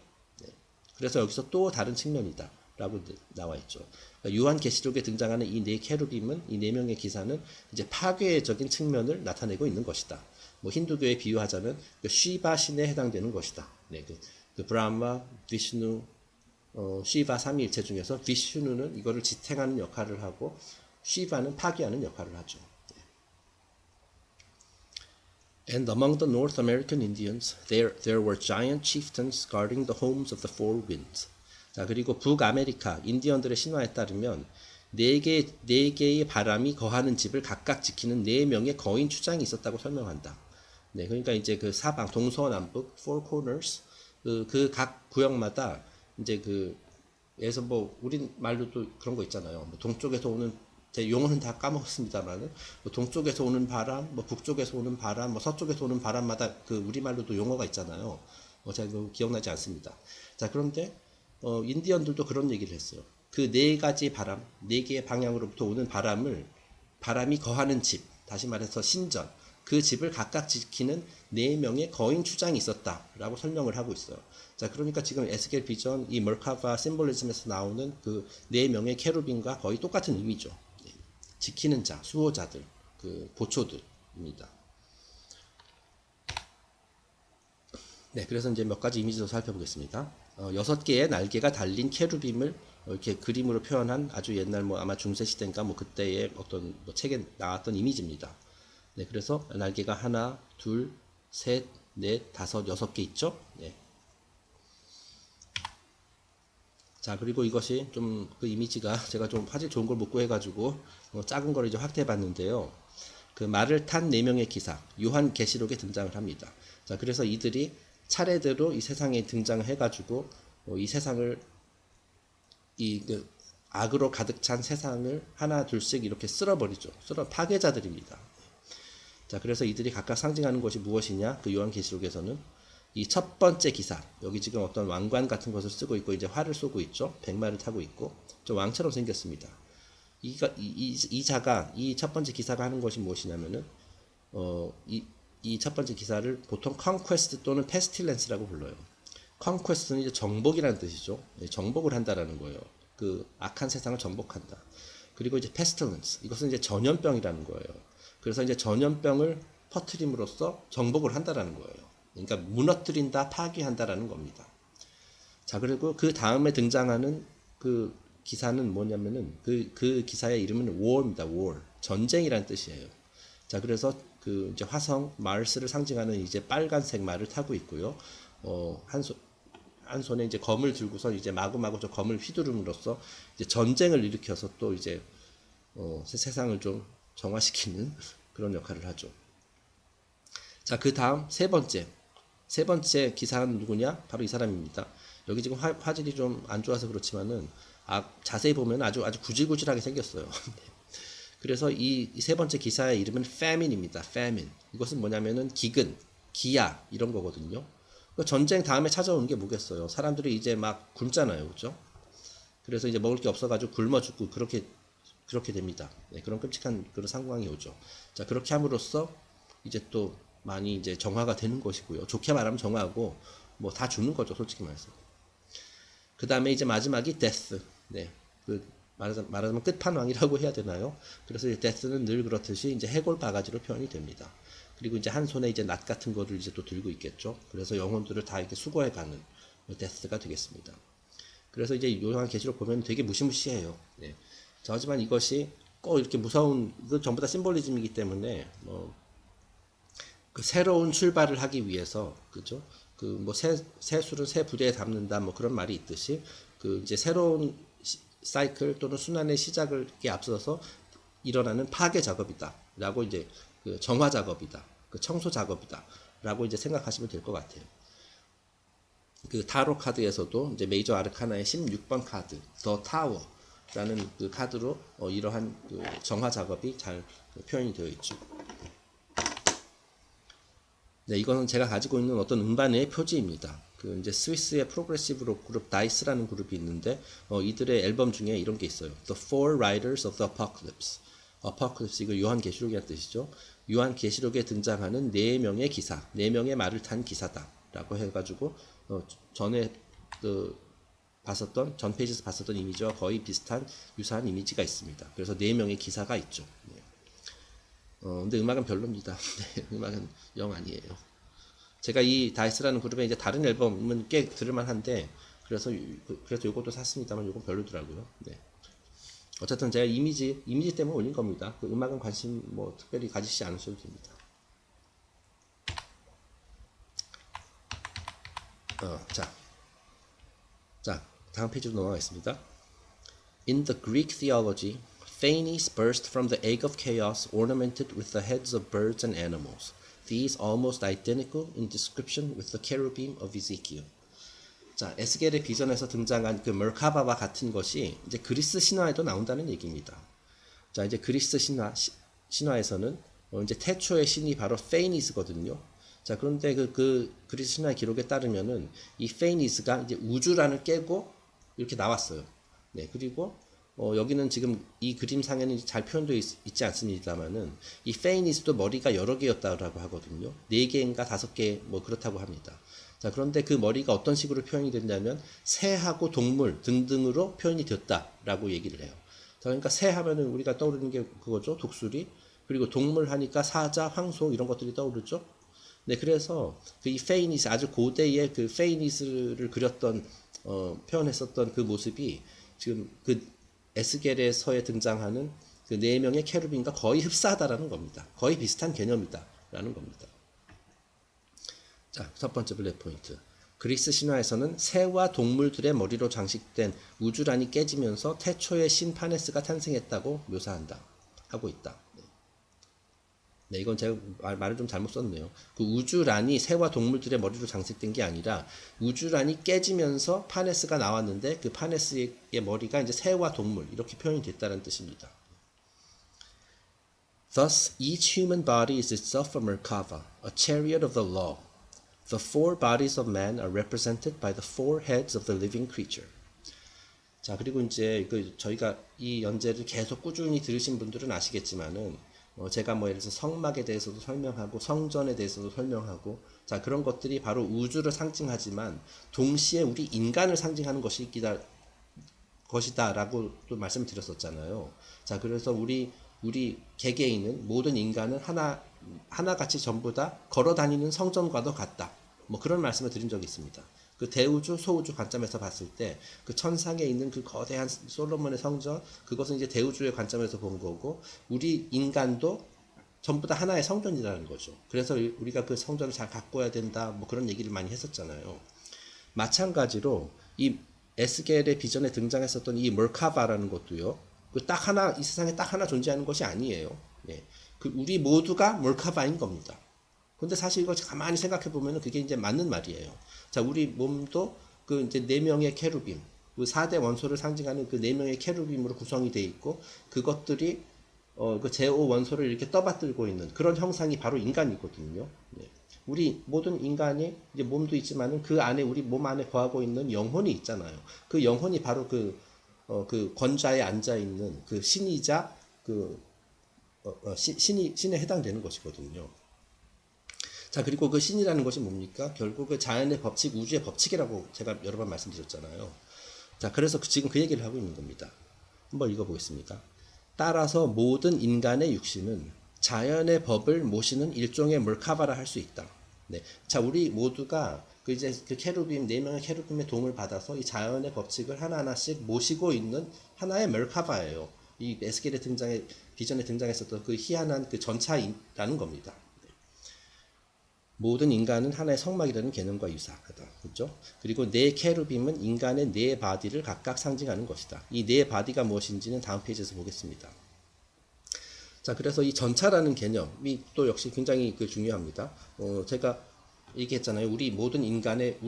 S1: 네. 그래서 여기서 또 다른 측면이다. 라고 나와 있죠. 그러니까 요한계시록에 등장하는 이 네 케루빔은, 이 네 명의 기사는 이제 파괴적인 측면을 나타내고 있는 것이다. 뭐 힌두교에 비유하자면 그 쉬바 신에 해당되는 것이다. 네, 그 브라마, 비슈누, 쉬바 삼위일체 중에서 비슈누는 이거를 지탱하는 역할을 하고 쉬바는 파괴하는 역할을 하죠. And among the North American Indians, there were giant chieftains guarding the homes of the four winds. 자, 그리고 북아메리카 인디언들의 신화에 따르면 네 개의 바람이 거하는 집을 각각 지키는 4명의 거인 추장이 있었다고 설명한다. 네, 그러니까 이제 그 사방, 동서남북, four corners, 그 각 구역마다 이제 그에서 뭐 우리 말로도 그런 거 있잖아요. 뭐 동쪽에서 오는, 제 용어는 다 까먹었습니다만은 뭐 동쪽에서 오는 바람, 뭐 북쪽에서 오는 바람, 뭐 서쪽에서 오는 바람마다 그 우리 말로도 용어가 있잖아요. 제가 기억나지 않습니다. 자, 그런데 인디언들도 그런 얘기를 했어요. 그 4가지 바람, 4개의 방향으로부터 오는 바람이 거하는 집, 다시 말해서 신전, 그 집을 각각 지키는 4명의 거인 추장이 있었다라고 설명을 하고 있어요. 자, 그러니까 지금 에스겔 비전, 이 멀카바 심볼리즘에서 나오는 그 4명의 케루빈과 거의 똑같은 의미죠. 지키는 자, 수호자들, 그 보초들입니다. 네, 그래서 이제 몇 가지 이미지도 살펴보겠습니다. 6개의 날개가 달린 케루빔을 이렇게 그림으로 표현한 아주 옛날 뭐 아마 중세 시대인가 뭐 그때의 어떤 뭐 책에 나왔던 이미지입니다. 네, 그래서 날개가 하나, 둘, 셋, 넷, 다섯, 6개 있죠. 네. 자, 그리고 이것이 좀 그 이미지가 제가 좀 화질 좋은 걸 못 구해가지고 작은 걸 이제 확대해 봤는데요. 그 말을 탄 4명의 기사, 요한계시록에 등장을 합니다. 자, 그래서 이들이 차례대로 이 세상에 등장을 해가지고 이 세상을 그 악으로 가득 찬 세상을 하나 둘씩 이렇게 쓸어버리죠. 파괴자들입니다. 자, 그래서 이들이 각각 상징하는 것이 무엇이냐? 그 요한계시록에서는 이 첫 번째 기사, 여기 지금 어떤 왕관 같은 것을 쓰고 있고 이제 활을 쏘고 있죠. 백마를 타고 있고 좀 왕처럼 생겼습니다. 이 자가, 이 첫 번째 기사가 하는 것이 무엇이냐면은 이 첫 번째 기사를 보통 conquest 또는 pestilence라고 불러요. conquest는 이제 정복이라는 뜻이죠. 정복을 한다라는 거예요. 그 악한 세상을 정복한다. 그리고 이제 pestilence, 이것은 이제 전염병이라는 거예요. 그래서 이제 전염병을 퍼뜨림으로써 정복을 한다라는 거예요. 그러니까 무너뜨린다, 파괴한다라는 겁니다. 자, 그리고 그 다음에 등장하는 그 기사는 뭐냐면은 그 기사의 이름은 war입니다. war. 전쟁이라는 뜻이에요. 자, 그래서 그 이제 화성 마르스를 상징하는 이제 빨간색 말을 타고 있고요. 한 손에 이제 검을 들고서 이제 마구마구 저 검을 휘두름으로써 이제 전쟁을 일으켜서 또 이제 세상을 좀 정화시키는 그런 역할을 하죠. 자, 그 다음 세 번째 기사는 누구냐? 바로 이 사람입니다. 여기 지금 화질이 좀 안 좋아서 그렇지만은 자세히 보면 아주 구질구질하게 생겼어요. 그래서 이 세 번째 기사의 이름은 famine입니다. famine. 이것은 뭐냐면은 기근, 기야 이런 거거든요. 전쟁 다음에 찾아오는 게 뭐겠어요? 사람들이 이제 막 굶잖아요, 그렇죠? 그래서 이제 먹을 게 없어가지고 굶어 죽고 그렇게 됩니다. 네, 그런 끔찍한 그런 상황이 오죠. 자, 그렇게 함으로써 이제 또 많이 이제 정화가 되는 것이고요. 좋게 말하면 정화하고 뭐 다 죽는 거죠, 솔직히 말해서. 그 다음에 이제 마지막이 death. 네, 말하자면 끝판왕이라고 해야 되나요? 그래서 이 death는 늘 그렇듯이 이제 해골 바가지로 표현이 됩니다. 그리고 이제 한 손에 이제 낫 같은 거를 이제 또 들고 있겠죠. 그래서 영혼들을 다 이렇게 수거해가는 데스가 되겠습니다. 그래서 이제 요한계시록 보면 되게 무시무시해요. 네. 자, 하지만 이것이 꼭 이렇게 무서운, 그 전부 다 심볼리즘이기 때문에 그 새로운 출발을 하기 위해서, 그죠? 그 뭐 새 술은 새 부대에 담는다, 뭐 그런 말이 있듯이 그 이제 새로운 사이클 또는 순환의 시작을 앞서서 일어나는 파괴 작업이다라고 이제 그 정화 작업이다, 그 청소 작업이다라고 이제 생각하시면 될 것 같아요. 그 타로 카드에서도 이제 메이저 아르카나의 16번 카드, 더 타워라는 그 카드로 이러한 그 정화 작업이 잘 표현이 되어 있죠. 네, 이거는 제가 가지고 있는 어떤 음반의 표지입니다. 그 이제 스위스의 프로그레시브 록 그룹 다이스라는 그룹이 있는데 이들의 앨범 중에 이런 게 있어요. The Four Riders of the Apocalypse. Apocalypse 이거 요한계시록이라는 뜻이죠. 요한계시록에 등장하는 네 명의 기사, 네 명의 말을 탄 기사다라고 해가지고 전에 전 페이지에서 봤었던 이미지와 거의 비슷한 유사한 이미지가 있습니다. 그래서 네 명의 기사가 있죠. 네. 근데 음악은 별로입니다. 네, 음악은 영 아니에요. 제가 이 다이스라는 그룹의 이제 다른 앨범은 꽤 들을만한데 그래서 요것도 샀습니다만 요건 별로더라고요. 네. 어쨌든 제가 이미지 때문에 올린 겁니다. 그 음악은 관심 뭐 특별히 가지시지 않으셔도 됩니다. 자, 다음 페이지로 넘어가겠습니다. In the Greek theology, Phanes burst from the egg of chaos ornamented with the heads of birds and animals. These almost identical in description with the cherubim of Ezekiel. 자, 에스겔의 비전에서 등장한 그 멀카바와 같은 것이 이제 그리스 신화에도 나온다는 얘기입니다. 자, 이제 그리스 신화에서는 이제 태초의 신이 바로 페이니스거든요. 자, 그런데 그 그리스 신화의 기록에 따르면은 이 페이니스가 이제 우주란을 깨고 이렇게 나왔어요. 네, 그리고 여기는 지금 이 그림상에는 잘 표현되어 있지 않습니다만은 이 페이니스도 머리가 여러 개였다고 하거든요. 4개인가 5개 뭐 그렇다고 합니다. 자, 그런데 그 머리가 어떤 식으로 표현이 됐냐면 새하고 동물 등등으로 표현이 됐다라고 얘기를 해요. 자, 그러니까 새 하면은 우리가 떠오르는 게 그거죠. 독수리. 그리고 동물 하니까 사자, 황소 이런 것들이 떠오르죠. 네, 그래서 그 이 페이니스 아주 고대의 그 페이니스를 그렸던 표현했었던 그 모습이 지금 그 에스겔에서에 등장하는 그 4명의 캐루빈과 거의 흡사하다라는 겁니다. 거의 비슷한 개념이다라는 겁니다. 자, 첫 번째 블랙 포인트. 그리스 신화에서는 새와 동물들의 머리로 장식된 우주란이 깨지면서 태초의 신 파네스가 탄생했다고 묘사한다. 하고 있다. 네, 이건 제가 말을 좀 잘못 썼네요. 그 우주란이 새와 동물들의 머리로 장식된 게 아니라 우주란이 깨지면서 파네스가 나왔는데 그 파네스의 머리가 이제 새와 동물 이렇게 표현이 됐다는 뜻입니다. Thus, each human body is itself a Merkava, a chariot of the law. The four bodies of man are represented by the four heads of the living creature. 자, 그리고 이제 저희가 이 연재를 계속 꾸준히 들으신 분들은 아시겠지만은 제가 뭐 예를 들어서 성막에 대해서도 설명하고 성전에 대해서도 설명하고 자, 그런 것들이 바로 우주를 상징하지만 동시에 우리 인간을 상징하는 것이다라고 또 말씀을 드렸었잖아요. 자, 그래서 우리 개개인은 모든 인간은 하나같이 전부 다 걸어 다니는 성전과도 같다. 뭐 그런 말씀을 드린 적이 있습니다. 그 대우주, 소우주 관점에서 봤을 때 그 천상에 있는 그 거대한 솔로몬의 성전, 그것은 이제 대우주의 관점에서 본 거고 우리 인간도 전부 다 하나의 성전이라는 거죠. 그래서 우리가 그 성전을 잘 가꿔야 된다. 뭐 그런 얘기를 많이 했었잖아요. 마찬가지로 이 에스겔의 비전에 등장했었던 이 멀카바라는 것도요. 이 세상에 딱 하나 존재하는 것이 아니에요. 예. 우리 모두가 몰카바인 겁니다. 근데 사실 이거 가만히 생각해 보면 그게 이제 맞는 말이에요. 자, 우리 몸도 그 이제 4명의 캐루빔, 그 4대 원소를 상징하는 그 4명의 캐루빔으로 구성이 되어 있고 그것들이 그 제5 원소를 이렇게 떠받들고 있는 그런 형상이 바로 인간이거든요. 네. 우리 모든 인간이 이제 몸도 있지만은 그 안에 우리 몸 안에 거하고 있는 영혼이 있잖아요. 그 영혼이 바로 그 권좌에 앉아 있는 그 신이자 신에 해당되는 것이거든요. 자, 그리고 그 신이라는 것이 뭡니까? 결국 그 자연의 법칙, 우주의 법칙이라고 제가 여러 번 말씀드렸잖아요. 자, 그래서 지금 그 얘기를 하고 있는 겁니다. 한번 읽어보겠습니다. 따라서 모든 인간의 육신은 자연의 법을 모시는 일종의 몰카바라 할 수 있다. 네. 자, 우리 모두가 그 캐루빔, 4명의 캐루빔의 도움을 받아서 이 자연의 법칙을 하나하나씩 모시고 있는 하나의 멀카바예요. 이 에스겔의 비전에 등장했었던 그 희한한 그 전차라는 겁니다. 모든 인간은 하나의 성막이라는 개념과 유사하다. 그렇죠? 그리고 4 캐루빔은 인간의 4 바디를 각각 상징하는 것이다. 이 4 바디가 무엇인지는 다음 페이지에서 보겠습니다. 자, 그래서 이 전차라는 개념이 또 역시 굉장히 중요합니다. 제가 얘기했잖아요. 우리 모든 인간의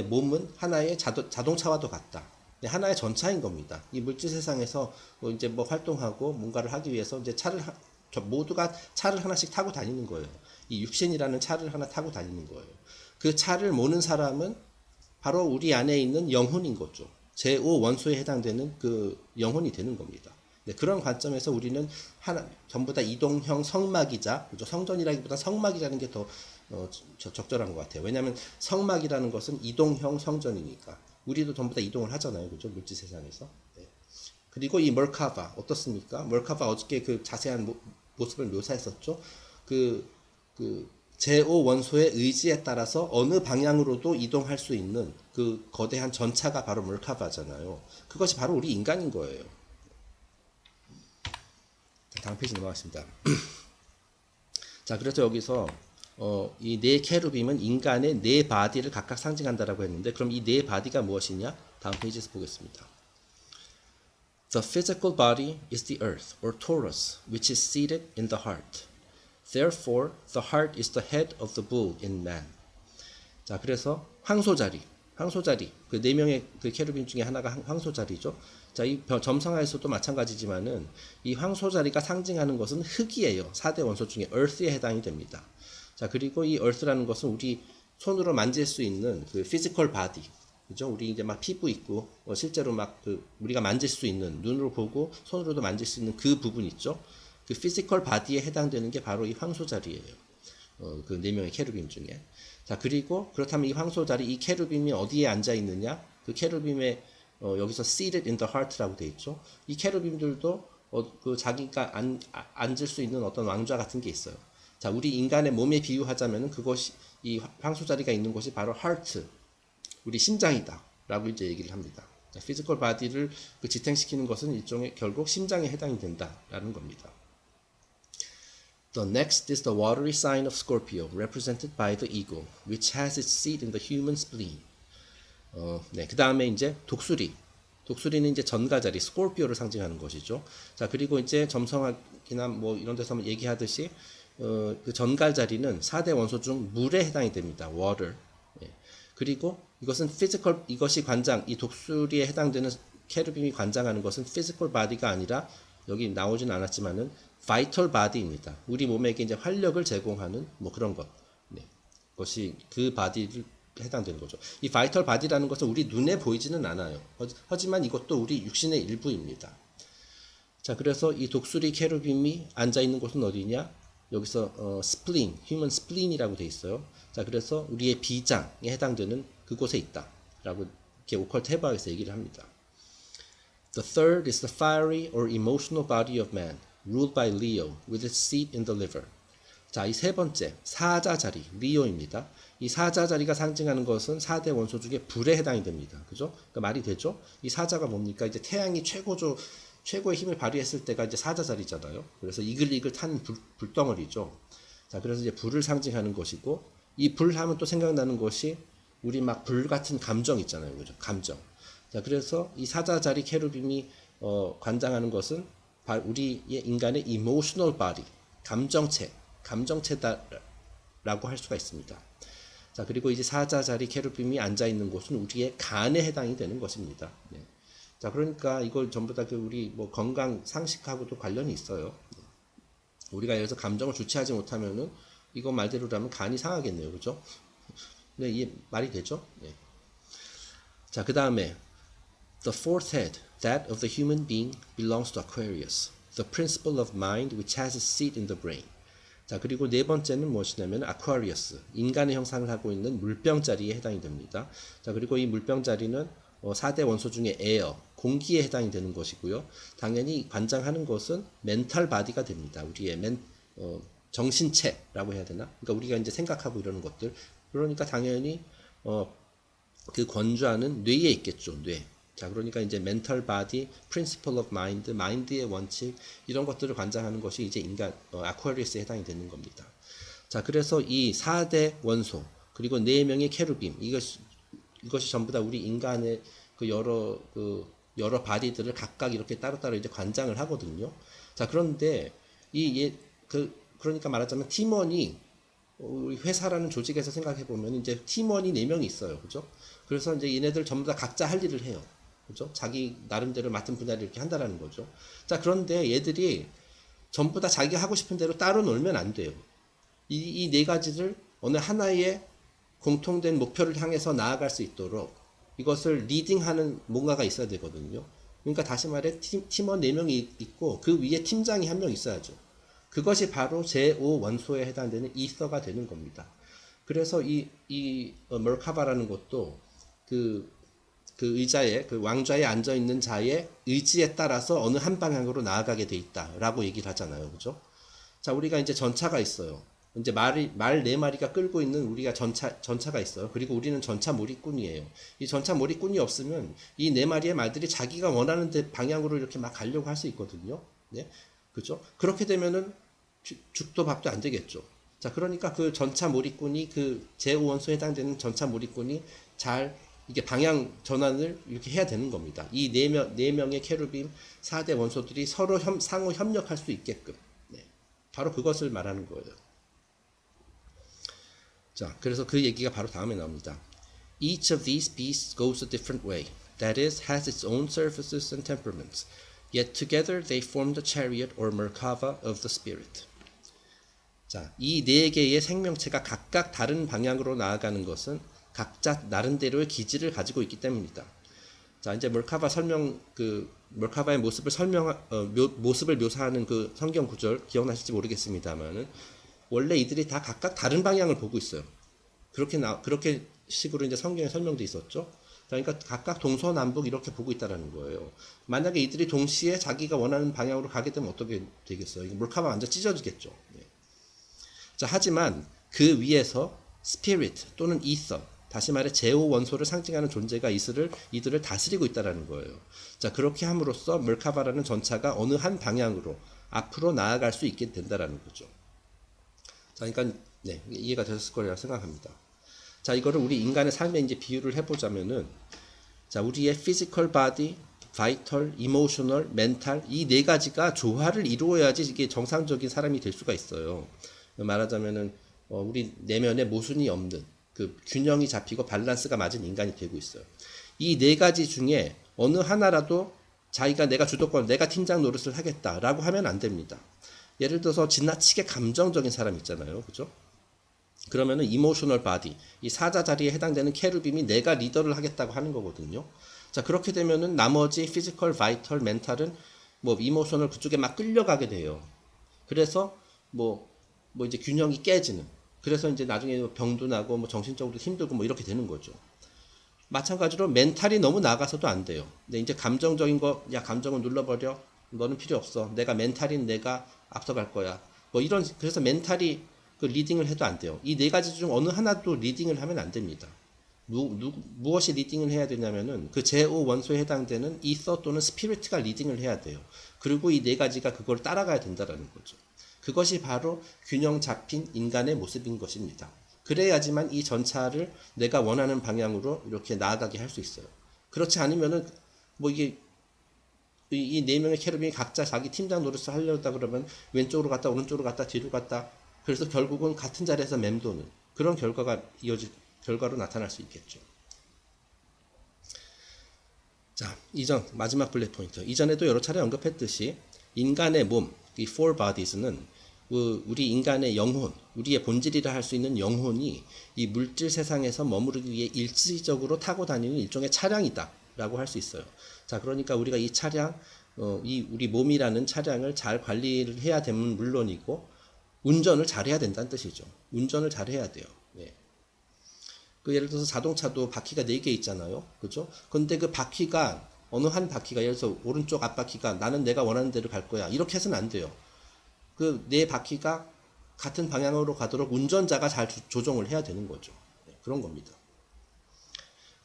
S1: 몸은 하나의 자동차와도 같다. 하나의 전차인 겁니다. 이 물질 세상에서 이제 뭐 활동하고 뭔가를 하기 위해서 이제 모두가 차를 하나씩 타고 다니는 거예요. 이 육신이라는 차를 하나 타고 다니는 거예요. 그 차를 모는 사람은 바로 우리 안에 있는 영혼인 거죠. 제5 원소에 해당되는 그 영혼이 되는 겁니다. 네, 그런 관점에서 우리는 전부 다 이동형 성막이자, 그죠? 성전이라기보다 성막이라는 게 더 적절한 것 같아요. 왜냐하면 성막이라는 것은 이동형 성전이니까. 우리도 전부 다 이동을 하잖아요, 그죠? 물질 세상에서. 네. 그리고 이 멀카바 어떻습니까? 멀카바 어저께 그 자세한 모습을 묘사했었죠. 그 제5 원소의 의지에 따라서 어느 방향으로도 이동할 수 있는 그 거대한 전차가 바로 멀카바잖아요. 그것이 바로 우리 인간인 거예요. 자, 다음 페이지 넘어가겠습니다. 자, 그래서 여기서 이 네 케루빔은 인간의 네 바디를 각각 상징한다라고 했는데, 그럼 이 네 바디가 무엇이냐? 다음 페이지에서 보겠습니다. The physical body is the earth or torus, which is seated in the heart. Therefore, the heart is the head of the bull in man. 자, 그래서 황소자리, 그 네 명의 그 케루빔 중에 하나가 황소자리죠. 자, 이 점성하에서도 마찬가지지만은 이 황소자리가 상징하는 것은 흙이에요. 4대 원소 중에 earth에 해당이 됩니다. 자, 그리고 이 earth라는 것은 우리 손으로 만질 수 있는 그 physical body, 그죠? 우리 이제 막 피부 있고 실제로 막 그 우리가 만질 수 있는, 눈으로 보고 손으로도 만질 수 있는 그 부분 있죠. 그 피지컬 바디에 해당되는 게 바로 이 황소자리예요. 그 네 명의 케루빔 중에. 자, 그리고 그렇다면 이 황소자리, 이 케루빔이 어디에 앉아 있느냐? 그 케루빔의 여기서 seated in the heart라고 돼 있죠. 이 케루빔들도 그 자기가 앉을 수 있는 어떤 왕좌 같은 게 있어요. 자, 우리 인간의 몸에 비유하자면은 그것이 이 황소자리가 있는 곳이 바로 heart, 우리 심장이다라고 이제 얘기를 합니다. 자, 피지컬 바디를 그 지탱시키는 것은 일종의 결국 심장에 해당이 된다라는 겁니다. The next is the watery sign of Scorpio, represented by the eagle, which has its seat in the human spleen. 네, 그 다음에 이제 독수리. 독수리는 이제 전가자리, 스콜피오를 상징하는 것이죠. 자, 그리고 이제 점성학이나 뭐 이런 데서 얘기하듯이, 그 전갈자리는 4대 원소 중 물에 해당이 됩니다. water. 예. 그리고 이것은 physical, 이것이 관장, 이 독수리에 해당되는 케루빔이 관장하는 것은 physical body가 아니라 여기 나오진 않았지만은 vital body입니다. 우리 몸에게 이제 활력을 제공하는 뭐 그런 것. 네. 그것이 그 바디를 해당되는 거죠. 이 vital body라는 것은 우리 눈에 보이지는 않아요. 하지만 이것도 우리 육신의 일부입니다. 자, 그래서 이 독수리 케루빔이 앉아 있는 곳은 어디냐? 여기서 spleen, human spleen이라고 돼 있어요. 자, 그래서 우리의 비장에 해당되는 그곳에 있다라고 이렇게 오컬트 해부학에서 얘기를 합니다. The third is the fiery or emotional body of man, ruled by Leo, with its seat in the liver. 자, 이 세 번째, 사자자리, 리오입니다. 이 사자자리가 상징하는 것은 4대 원소 중에 불에 해당이 됩니다. 그죠? 그러니까 말이 되죠? 이 사자가 뭡니까? 이제 태양이 최고의 힘을 발휘했을 때가 이제 사자자리잖아요. 그래서 이글이글 탄 불덩어리죠. 자, 그래서 이제 불을 상징하는 것이고, 이 불 하면 또 생각나는 것이 우리 막 불 같은 감정 있잖아요. 그죠? 감정. 자, 그래서 이 사자자리 케루빔이 관장하는 것은 우리의 인간의 emotional body, 감정체다라고 할 수가 있습니다. 자, 그리고 이제 사자자리 케루빔이 앉아 있는 곳은 우리의 간에 해당이 되는 것입니다. 네. 자, 그러니까 이걸 전부 다 그 우리 뭐 건강 상식하고도 관련이 있어요. 우리가 예를 들어서 감정을 주체하지 못하면은 이거 말대로라면 간이 상하겠네요, 그죠? 네, 이게 말이 되죠? 네. 자, 그 다음에 The fourth head, that of the human being, belongs to Aquarius, the principle of mind which has its seat in the brain. 자, 그리고 네 번째는 무엇이냐면 아쿠아리어스, 인간의 형상을 하고 있는 물병자리에 해당이 됩니다. 자, 그리고 이 물병자리는 4대 원소 중에 에어, 공기에 해당이 되는 것이고요. 당연히 관장하는 것은 멘탈 바디가 됩니다. 우리의 정신체라고 해야 되나? 그러니까 우리가 이제 생각하고 이러는 것들. 그러니까 당연히 그 권주하는 뇌에 있겠죠. 뇌. 자, 그러니까 이제 mental body, principle of mind, 마인드의 원칙 이런 것들을 관장하는 것이 이제 인간 아쿠아리우스에 해당이 되는 겁니다. 자, 그래서 이 4대 원소 그리고 4명의 케루빔 이것이 전부 다 우리 인간의 그 여러 바디들을 각각 이렇게 따로따로 이제 관장을 하거든요. 자, 그런데 그러니까 말하자면 팀원이 우리 회사라는 조직에서 생각해 보면 이제 팀원이 4명이 있어요. 그죠? 그래서 이제 얘네들 전부 다 각자 할 일을 해요. 그죠? 자기 나름대로 맡은 분야를 이렇게 한다라는 거죠. 자, 그런데 얘들이 전부 다 자기가 하고 싶은 대로 따로 놀면 안 돼요. 이 네 가지를 어느 하나의 공통된 목표를 향해서 나아갈 수 있도록 이것을 리딩하는 뭔가가 있어야 되거든요. 그러니까 다시 말해 팀원 4명이 있고 그 위에 팀장이 1명 있어야죠. 그것이 바로 제5원소에 해당되는 이서가 되는 겁니다. 그래서 이 멀카바라는 것도 그 의자에, 그 왕좌에 앉아있는 자의 의지에 따라서 어느 한 방향으로 나아가게 돼 있다라고 얘기를 하잖아요. 그죠? 자, 우리가 이제 전차가 있어요. 이제 말 4마리가 끌고 있는 우리가 전차가 있어요. 그리고 우리는 전차 몰입꾼이에요. 이 전차 몰입꾼이 없으면 이 4마리의 말들이 자기가 원하는 방향으로 이렇게 막 가려고 할 수 있거든요. 네? 그죠? 그렇게 되면은 죽도 밥도 안 되겠죠. 자, 그러니까 그 전차 몰입꾼이 그 제5원소에 해당되는 전차 몰입꾼이 잘 이게 방향 전환을 이렇게 해야 되는 겁니다. 이 4명의 캐루빔 4대 원소들이 서로 상호 협력할 수 있게끔. 네. 바로 그것을 말하는 거예요. 자, 그래서 그 얘기가 바로 다음에 나옵니다. Each of these beasts goes a different way. That is, has its own surfaces and temperaments. Yet together they form the chariot or Merkava of the spirit. 자, 이 4개의 생명체가 각각 다른 방향으로 나아가는 것은 각자 나름대로의 기질을 가지고 있기 때문이다. 자, 이제 멀카바의 모습을 모습을 묘사하는 그 성경 구절 기억나실지 모르겠습니다만은 원래 이들이 다 각각 다른 방향을 보고 있어요. 그렇게 식으로 이제 성경에 설명돼 있었죠. 그러니까 각각 동서남북 이렇게 보고 있다라는 거예요. 만약에 이들이 동시에 자기가 원하는 방향으로 가게 되면 어떻게 되겠어요? 이거 몰카바 완전 찢어지겠죠. 네. 자, 하지만 그 위에서 스피릿 또는 이서, 다시 말해 제5원소를 상징하는 존재가 이들을 다스리고 있다라는 거예요. 자, 그렇게 함으로써 멀카바라는 전차가 어느 한 방향으로 앞으로 나아갈 수 있게 된다라는 거죠. 자, 그러니까 네, 이해가 되셨을 거라고 생각합니다. 자, 이거를 우리 인간의 삶에 이제 비유를 해보자면은, 자, 우리의 physical body, vital, emotional, mental 이 4가지가 조화를 이루어야지 이게 정상적인 사람이 될 수가 있어요. 말하자면은 우리 내면에 모순이 없는 그 균형이 잡히고 밸런스가 맞은 인간이 되고 있어요. 이 4가지 중에 어느 하나라도 자기가 내가 주도권, 내가 팀장 노릇을 하겠다라고 하면 안 됩니다. 예를 들어서 지나치게 감정적인 사람 있잖아요. 그죠? 그러면은 이모셔널 바디, 이 사자 자리에 해당되는 캐루빔이 내가 리더를 하겠다고 하는 거거든요. 자, 그렇게 되면은 나머지 피지컬, 바이털, 멘탈은 뭐 이모셔널 그쪽에 막 끌려가게 돼요. 그래서 뭐 이제 균형이 깨지는. 그래서 이제 나중에 병도 나고 뭐 정신적으로 힘들고 뭐 이렇게 되는 거죠. 마찬가지로 멘탈이 너무 나가서도 안 돼요. 근데 이제 감정적인 거, 야, 감정을 눌러버려. 너는 필요 없어. 내가 멘탈인 내가 앞서갈 거야. 뭐 이런, 그래서 멘탈이 그 리딩을 해도 안 돼요. 이 4가지 중 어느 하나도 리딩을 하면 안 됩니다. 무엇이 리딩을 해야 되냐면은 그 제5원소에 해당되는 이서 또는 스피리트가 리딩을 해야 돼요. 그리고 이 4가지가 그걸 따라가야 된다라는 거죠. 그것이 바로 균형 잡힌 인간의 모습인 것입니다. 그래야지만 이 전차를 내가 원하는 방향으로 이렇게 나아가게 할 수 있어요. 그렇지 않으면은 뭐 이게 이 4명의 캐럿이 각자 자기 팀장 노릇을 하려다 그러면 왼쪽으로 갔다 오른쪽으로 갔다 뒤로 갔다, 그래서 결국은 같은 자리에서 맴도는 그런 결과로 나타날 수 있겠죠. 자, 마지막 블랙 포인트. 이전에도 여러 차례 언급했듯이 인간의 몸, 이 four bodies는 우리 인간의 영혼, 우리의 본질이라 할 수 있는 영혼이 이 물질 세상에서 머무르기 위해 일시적으로 타고 다니는 일종의 차량이다 라고 할 수 있어요. 자, 그러니까 우리가 이 차량, 우리 몸이라는 차량을 잘 관리를 해야 되면 물론이고 운전을 잘해야 된다는 뜻이죠. 운전을 잘해야 돼요. 네. 그 예를 들어서 자동차도 바퀴가 4개 있잖아요. 그죠? 근데 그 바퀴가 어느 한 바퀴가, 예를 들어서 오른쪽 앞바퀴가 나는 내가 원하는 대로 갈 거야, 이렇게 해서는 안 돼요. 그 4바퀴가 같은 방향으로 가도록 운전자가 잘 조종을 해야 되는 거죠. 네, 그런 겁니다.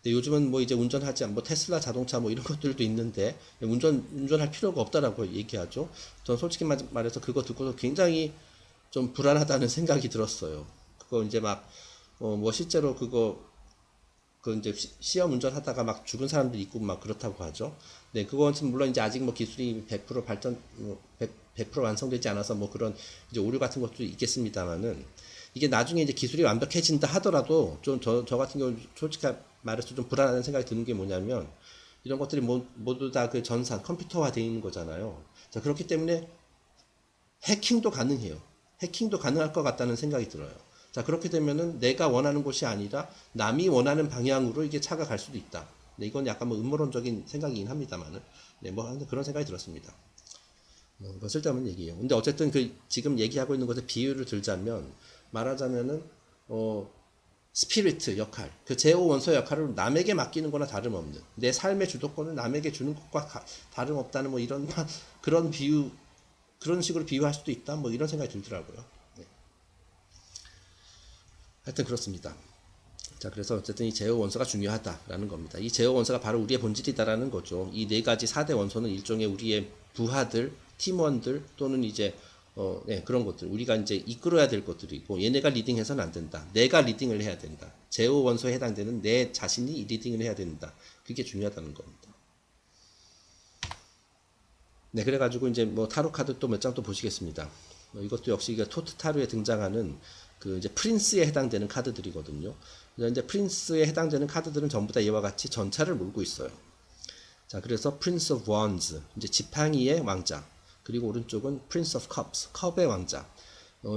S1: 근데 요즘은 뭐 이제 운전하지 않고 테슬라 자동차 뭐 이런 것들도 있는데 운전할 필요가 없다라고 얘기하죠. 전 솔직히 말해서 그거 듣고서 굉장히 좀 불안하다는 생각이 들었어요. 그거 이제 뭐 실제로 그 이제 시험 운전하다가 막 죽은 사람도 있고 막 그렇다고 하죠. 네, 그것은 물론 이제 아직 뭐 기술이 100% 발전, 100% 완성되지 않아서 뭐 그런 이제 오류 같은 것도 있겠습니다만은, 이게 나중에 이제 기술이 완벽해진다 하더라도 좀 저 같은 경우 솔직히 말해서 좀 불안한 생각이 드는 게 뭐냐면, 이런 것들이 모두 다 그 전산 컴퓨터화 되어 있는 거잖아요. 자, 그렇기 때문에 해킹도 가능해요. 해킹도 가능할 것 같다는 생각이 들어요. 자, 그렇게 되면은 내가 원하는 곳이 아니라 남이 원하는 방향으로 이게 차가 갈 수도 있다. 네, 이건 약간 뭐 음모론적인 생각이긴 합니다만은, 네, 뭐 그런 생각이 들었습니다. 뭐 쓸데없는 얘기예요. 근데 어쨌든 그 지금 얘기하고 있는 것에 비유를 들자면, 말하자면은 스피리트 역할, 그 제오 원소 역할을 남에게 맡기는 거나 다름없는, 내 삶의 주도권을 남에게 주는 것과 다름없다는 뭐 이런 그런 비유, 그런 식으로 비유할 수도 있다, 뭐 이런 생각이 들더라고요. 네. 하여튼 그렇습니다. 자, 그래서 어쨌든 이 제어 원소가 중요하다라는 겁니다. 이 제어 원소가 바로 우리의 본질이다라는 거죠. 이 네 가지 4대 원소는 일종의 우리의 부하들, 팀원들 또는 이제 네, 그런 것들, 우리가 이제 이끌어야 될 것들이고, 얘네가 리딩해서는 안 된다. 내가 리딩을 해야 된다. 제어 원소에 해당되는 내 자신이 리딩을 해야 된다. 그게 중요하다는 겁니다. 네, 그래가지고 이제 뭐 타로 카드 또 몇 장 또 보시겠습니다. 이것도 역시 이게 토트 타로에 등장하는 그 이제 프린스에 해당되는 카드들이거든요. 이제 프린스에 해당되는 카드들은 전부 다 이와 같이 전차를 몰고 있어요. 자, 그래서 Prince of Wands, 이제 지팡이의 왕자. 그리고 오른쪽은 Prince of Cups, 컵의 왕자.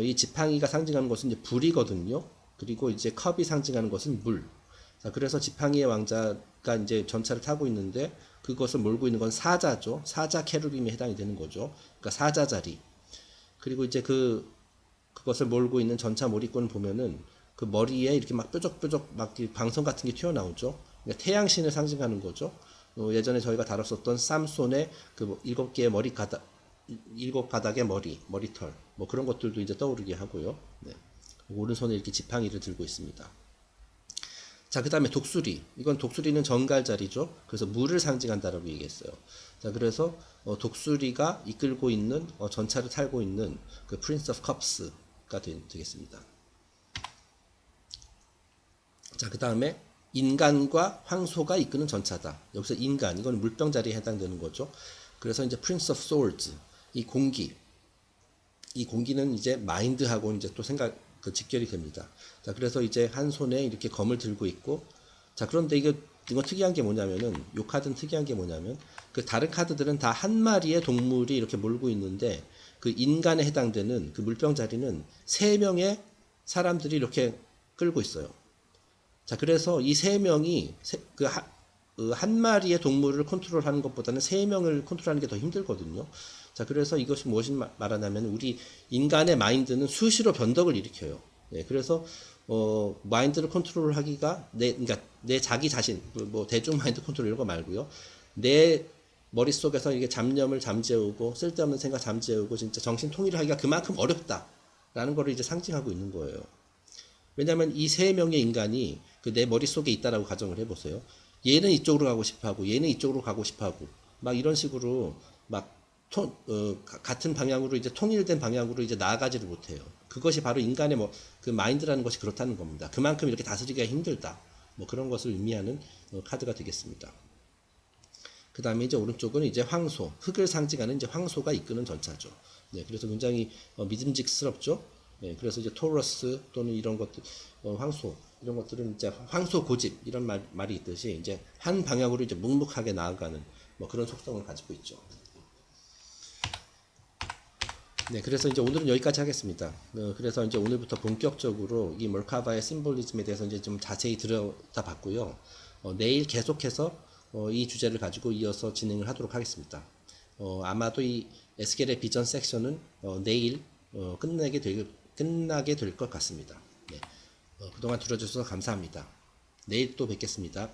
S1: 이 지팡이가 상징하는 것은 이제 불이거든요. 그리고 이제 컵이 상징하는 것은 물. 자, 그래서 지팡이의 왕자가 이제 전차를 타고 있는데 그것을 몰고 있는 건 사자죠. 사자 캐루빔에 해당이 되는 거죠. 그러니까 사자자리. 그리고 이제 그것을 몰고 있는 전차 몰입꾼을 보면은 그 머리에 이렇게 막 뾰족뾰족 막 방선 같은 게 튀어나오죠. 그러니까 태양신을 상징하는 거죠. 예전에 저희가 다뤘었던 쌈손의 그 7개의 머리 가닥, 7가닥의 머리털, 뭐 그런 것들도 이제 떠오르게 하고요. 네. 오른손에 이렇게 지팡이를 들고 있습니다. 자, 그 다음에 독수리. 이건 독수리는 정갈자리죠. 그래서 물을 상징한다라고 얘기했어요. 자, 그래서 독수리가 이끌고 있는 전차를 타고 있는 그 Prince of Cups가 되겠습니다. 자, 그 다음에 인간과 황소가 이끄는 전차다. 여기서 인간, 이건 물병 자리에 해당되는 거죠. 그래서 이제 Prince of Swords, 이 공기는 이제 마인드하고 이제 또 그 직결이 됩니다. 자, 그래서 이제 한 손에 이렇게 검을 들고 있고, 자, 그런데 이거 특이한 게 뭐냐면은, 요 카드는 특이한 게 뭐냐면, 그 다른 카드들은 다 한 마리의 동물이 이렇게 몰고 있는데, 그 인간에 해당되는 그 물병 자리는 3명의 사람들이 이렇게 끌고 있어요. 자, 그래서 이 3명이 한 마리의 동물을 컨트롤하는 것보다는 3명을 컨트롤하는 게 더 힘들거든요. 자, 그래서 이것이 무엇을 말하냐면 우리 인간의 마인드는 수시로 변덕을 일으켜요. 예, 그래서 마인드를 컨트롤하기가 그러니까 내 자기 자신, 뭐 대중 마인드 컨트롤 이런 거 말고요. 내 머릿속에서 이게 잡념을 잠재우고 쓸데없는 생각 잠재우고 진짜 정신 통일을 하기가 그만큼 어렵다라는 거를 이제 상징하고 있는 거예요. 왜냐하면 이 3명의 인간이 그 내 머릿속에 있다라고 가정을 해보세요. 얘는 이쪽으로 가고 싶어하고 얘는 이쪽으로 가고 싶어하고 막 이런 식으로 막 같은 방향으로 이제 통일된 방향으로 이제 나아가지를 못해요. 그것이 바로 인간의 그 마인드라는 것이 그렇다는 겁니다. 그만큼 이렇게 다스리기가 힘들다. 뭐 그런 것을 의미하는 카드가 되겠습니다. 그 다음에 이제 오른쪽은 이제 황소, 흙을 상징하는 이제 황소가 이끄는 전차죠. 네, 그래서 굉장히 믿음직스럽죠. 네, 그래서 이제 토러스 또는 이런 것들, 황소, 이런 것들은 이제 황소 고집, 이런 말이 있듯이 이제 한 방향으로 이제 묵묵하게 나아가는 뭐 그런 속성을 가지고 있죠. 네, 그래서 이제 오늘은 여기까지 하겠습니다. 그래서 이제 오늘부터 본격적으로 이 멀카바의 심볼리즘에 대해서 이제 좀 자세히 들여다봤고요. 내일 계속해서 이 주제를 가지고 이어서 진행을 하도록 하겠습니다. 아마도 이 에스겔의 비전 섹션은 내일 끝나게 될 것 같습니다. 네, 그동안 들어주셔서 감사합니다. 내일 또 뵙겠습니다.